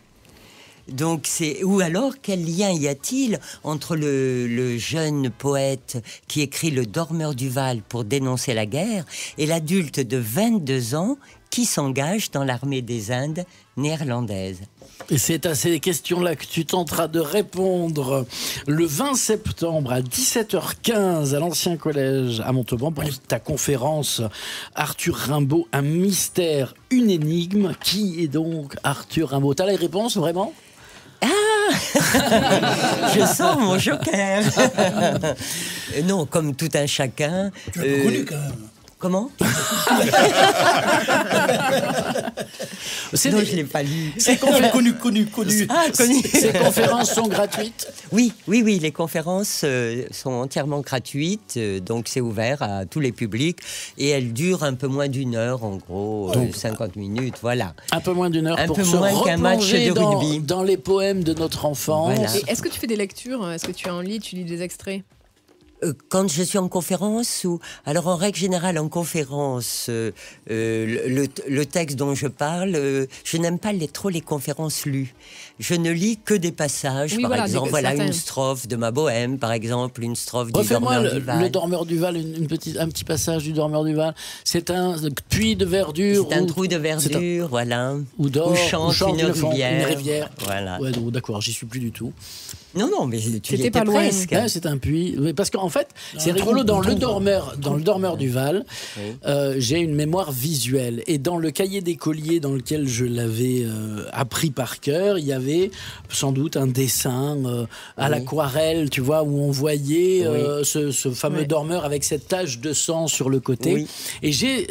Donc ou alors, quel lien y a-t-il entre le jeune poète qui écrit Le Dormeur du Val pour dénoncer la guerre et l'adulte de 22 ans qui s'engage dans l'armée des Indes néerlandaise?
Et c'est à ces questions-là que tu tenteras de répondre le 20 septembre à 17h15 à l'Ancien Collège à Montauban pour ta conférence Arthur Rimbaud, un mystère, une énigme. Qui est donc Arthur Rimbaud? T'as les réponses vraiment?
Je sens mon joker. Non, comme tout un chacun.
Tu l'as connu quand même.
Comment?
Je
ne l'ai pas lu.
Ces
connu.
Ah, connu.
Ces conférences sont gratuites?
Oui, les conférences sont entièrement gratuites, donc c'est ouvert à tous les publics et elles durent un peu moins d'une heure, en gros, 50 minutes, voilà.
Un peu moins d'une heure
un
pour
peu
se
moins qu'un match de rugby.
dans les poèmes de notre enfance.
Voilà.
Et est-ce que tu fais des lectures? Est-ce que tu en lis? Tu lis des extraits?
Quand je suis en conférence, alors en règle générale en conférence, le texte dont je parle, je n'aime pas trop les conférences lues. Je ne lis que des passages, par exemple, une strophe de ma bohème, par exemple, une strophe du Dormeur du Val.
Le Dormeur du Val, un petit passage du Dormeur du Val. C'est un puits de verdure.
C'est un trou de verdure, voilà.
Où chante
une rivière.
Voilà. Ouais, d'accord, j'y suis plus du tout.
Non, mais tu y étais
pas loin.
presque.
Ouais, c'est un puits. Parce qu'en fait, c'est rigolo, dans le Dormeur du Val, j'ai une mémoire visuelle. Et dans le cahier d'écolier dans lequel je l'avais appris par cœur, il y avait sans doute un dessin à l'aquarelle, tu vois, où on voyait ce fameux dormeur avec cette tache de sang sur le côté. Oui. Et j'ai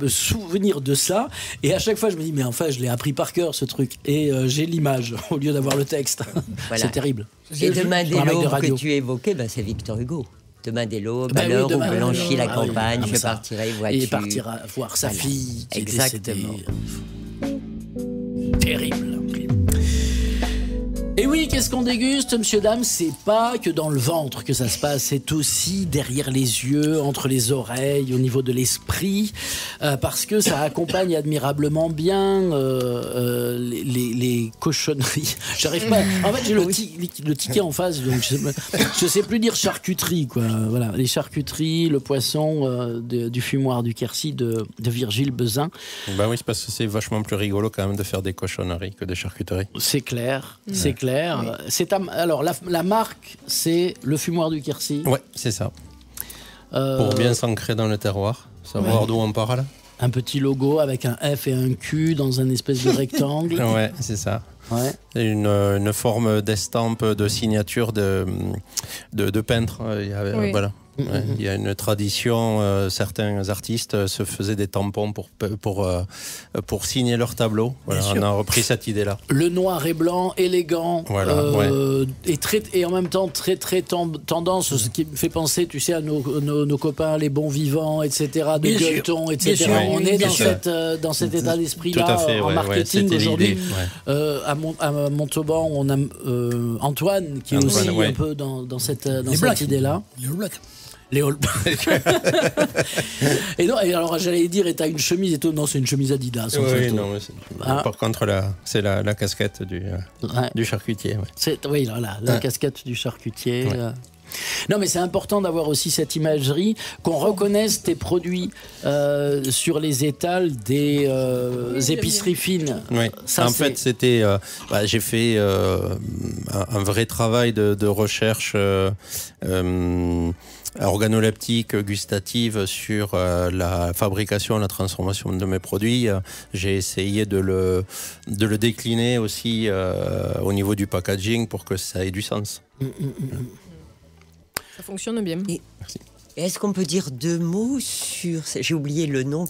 souvenir de ça. Et à chaque fois, je me dis, mais enfin, je l'ai appris par cœur, ce truc. Et j'ai l'image au lieu d'avoir le texte. Voilà. C'est terrible.
Et Demain dès l'aube que tu évoquais, c'est Victor Hugo. Demain dès l'aube, à l'heure où blanchit la campagne, je partirai voiture.
Et il partira voir sa fille qui est décédée. Terrible. Et oui, qu'est-ce qu'on déguste, monsieur, dame? C'est pas que dans le ventre que ça se passe, c'est aussi derrière les yeux, entre les oreilles, au niveau de l'esprit, parce que ça accompagne admirablement bien les cochonneries. J'arrive pas. En fait, j'ai le ticket en face, donc je sais plus dire charcuterie, quoi. Voilà, les charcuteries, le poisson du fumoir du Quercy de Virgile Bezin.
Ben oui, c'est parce que c'est vachement plus rigolo quand même de faire des cochonneries que des charcuteries.
C'est clair, c'est clair. super. Alors, la marque, c'est le fumoir du Quercy.
Ouais, c'est ça. Pour bien s'ancrer dans le terroir, savoir d'où on parle.
Un petit logo avec un F et un Q dans un espèce de rectangle.
Ouais, c'est ça.
Ouais.
Une forme d'estampe, de signature de peintre. Voilà. Ouais, il y a une tradition, certains artistes se faisaient des tampons pour signer leur tableau. Voilà, on a repris cette idée-là.
Le noir et blanc, élégant, et en même temps très tendance, ce qui me fait penser, tu sais, à nos copains, les bons vivants, etc., de gueuleton, etc. On est dans cet état d'esprit-là en marketing aujourd'hui. À Montauban, on a Antoine qui est aussi un peu dans cette idée-là. Les All Blacks. et alors j'allais dire, et t'as une chemise et tout. Non, c'est une chemise Adidas.
Par contre, c'est la casquette du charcutier. Ouais.
La casquette du charcutier. Ouais. Non, mais c'est important d'avoir aussi cette imagerie, qu'on reconnaisse tes produits sur les étals des épiceries fines.
Oui. Fait, c'était. J'ai fait un vrai travail de recherche organoleptique, gustative sur la fabrication, la transformation de mes produits. J'ai essayé de le décliner aussi au niveau du packaging pour que ça ait du sens.
Ça fonctionne bien.
Merci. Est-ce qu'on peut dire 2 mots sur... J'ai oublié le nom.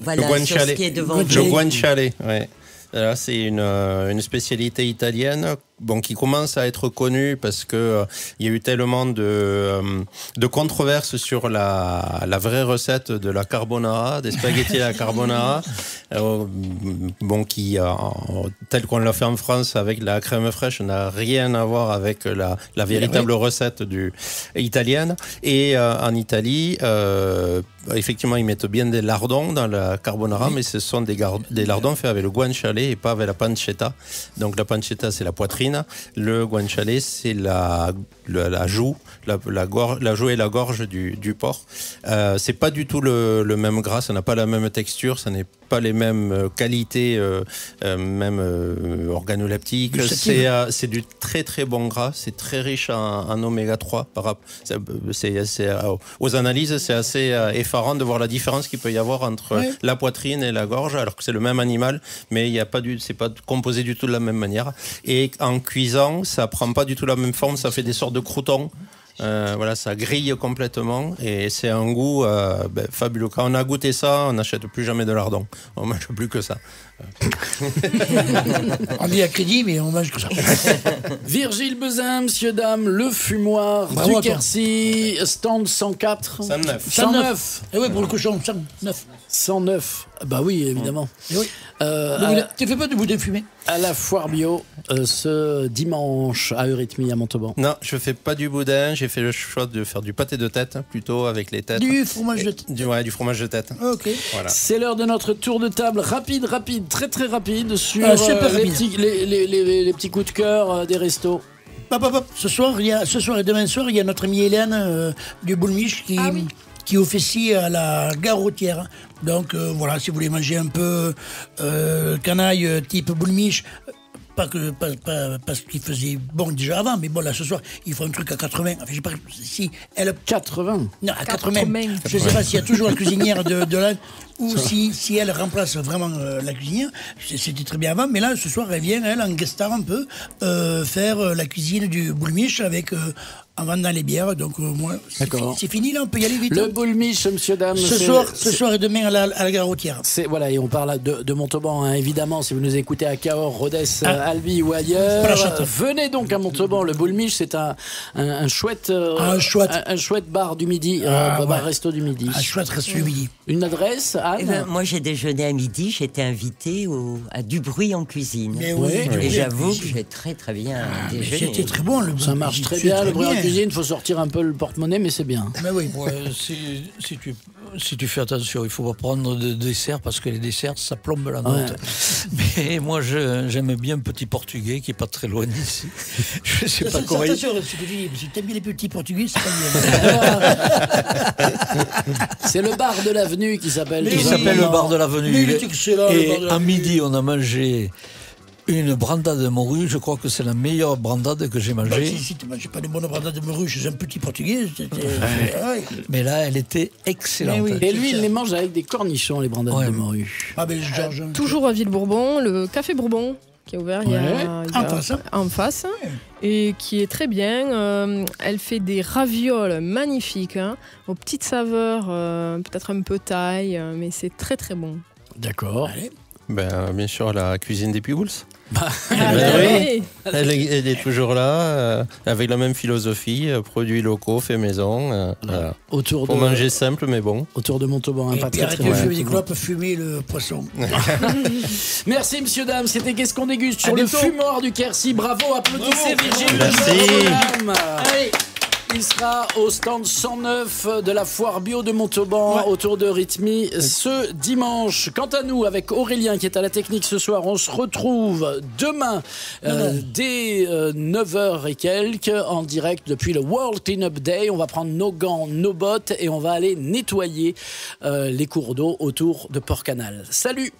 Voilà,
le guanciale.
Ce qui est devant
le guanciale, ouais. Là, c'est une spécialité italienne qui commence à être connue parce que il y a eu tellement de controverses sur la vraie recette de la carbonara, des spaghettis à la carbonara, qui tel qu'on l'a fait en France avec la crème fraîche n'a rien à voir avec la véritable recette italienne. Et en Italie, effectivement, ils mettent bien des lardons dans la carbonara, mais ce sont des lardons faits avec le guanciale et pas avec la pancetta. Donc la pancetta, c'est la poitrine. Le guanciale, c'est la joue, la joue et la gorge du porc. C'est pas du tout le même gras, ça n'a pas la même texture, ça n'est pas les mêmes qualités, même organoleptiques. C'est du très très bon gras, c'est très riche en oméga 3. Aux analyses, c'est assez effarant de voir la différence qu'il peut y avoir entre la poitrine et la gorge, alors que c'est le même animal, mais c'est pas composé du tout de la même manière. Et en cuisant, ça prend pas du tout la même forme, ça fait des sortes de croûtons. Ça grille complètement et c'est un goût fabuleux. Quand on a goûté ça, on n'achète plus jamais de lardons. On mange plus que ça.
On dit à crédit, mais on mange que ça.
Virgile Bezin, monsieur, dame, le fumoir du Quercy, stand 104.
109. Et oui, pour le cochon, 109.
109. Bah oui, évidemment.
Oui. Tu fais pas de boudin fumé
à la foire bio ce dimanche à Eurythmie à Montauban.
Non, je fais pas du boudin. J'ai fait le choix de faire du pâté de tête plutôt avec les têtes.
Du fromage de tête.
Du fromage de tête.
Ok.
Voilà.
C'est l'heure de notre tour de table rapide, très très rapide sur les petits coups de cœur des restos.
Ce soir et demain soir, il y a notre amie Hélène du Boulmiche qui officie à la gare routière. Donc si vous voulez manger un peu canaille type Boulmiche, pas parce qu'il faisait bon déjà avant, mais bon là ce soir il faut un truc à 80. Enfin, je sais pas si elle
80.
Non, à 80. Je sais pas s'il y a toujours la cuisinière de là ou si elle remplace vraiment la cuisinière. C'était très bien avant, mais là ce soir elle vient en guest star un peu faire la cuisine du Boulmiche avec en vendant les bières, donc moi, c'est fini là, on peut y aller vite.
Le Boulmiche, monsieur, dame.
Ce soir et demain à la gare routière.
Et on parle de Montauban, hein, évidemment, si vous nous écoutez à Cahors, Rodez, Albi ou ailleurs. Venez donc à Montauban. Le Boulmiche, c'est un chouette bar du midi, resto du midi.
Un chouette resto du midi.
Une adresse, Anne?
Moi, j'ai déjeuné à midi, j'étais invitée à Du Bruit en cuisine.
Et
j'avoue que j'ai très très bien déjeuné.
C'était très bon.
Ça marche très bien, le Bruit en cuisine. Il faut sortir un peu le porte-monnaie, mais c'est bien.
Mais oui.
Si tu fais attention, il ne faut pas prendre de dessert parce que les desserts, ça plombe la note. Ouais. Mais moi, j'aime bien un petit portugais qui n'est pas très loin d'ici. Je ne sais pas comment.
Attention à ce que tu dis, si tu aimes bien les petits portugais, c'est pas bien.
C'est le bar de l'avenue qui s'appelle.
Il s'appelle le bar de l'avenue. Et à midi, on a mangé Une brandade de morue, je crois que c'est la meilleure brandade que j'ai mangée.
Si tu ne manges pas de bonne brandade de morue chez un petit portugais.
Mais là, elle était excellente.
Et lui, il les mange avec des cornichons, les brandades de morue.
Ah, ben,
Toujours à Ville-Bourbon, le Café Bourbon qui est ouvert en face et qui est très bien. Elle fait des ravioles magnifiques aux petites saveurs, peut-être un peu taille, mais c'est très très bon.
D'accord.
Bien sûr, la cuisine des Pigouls.
Oui.
Elle est toujours là, avec la même philosophie, produits locaux, faits maison. Voilà. Pour manger simple mais bon.
Autour de Montauban, pas très
très loin. Des clopes, fumer le poisson.
Merci, messieurs, dames. C'était Qu'est-ce qu'on déguste sur le fumoir du Quercy. Bravo, applaudissez Virgile.
Merci.
Il sera au stand 109 de la foire bio de Montauban autour de Rhythmie ce dimanche. Quant à nous, avec Aurélien qui est à la technique ce soir, on se retrouve demain dès 9h et quelques en direct depuis le World Cleanup Day. On va prendre nos gants, nos bottes et on va aller nettoyer les cours d'eau autour de Port-Canal. Salut!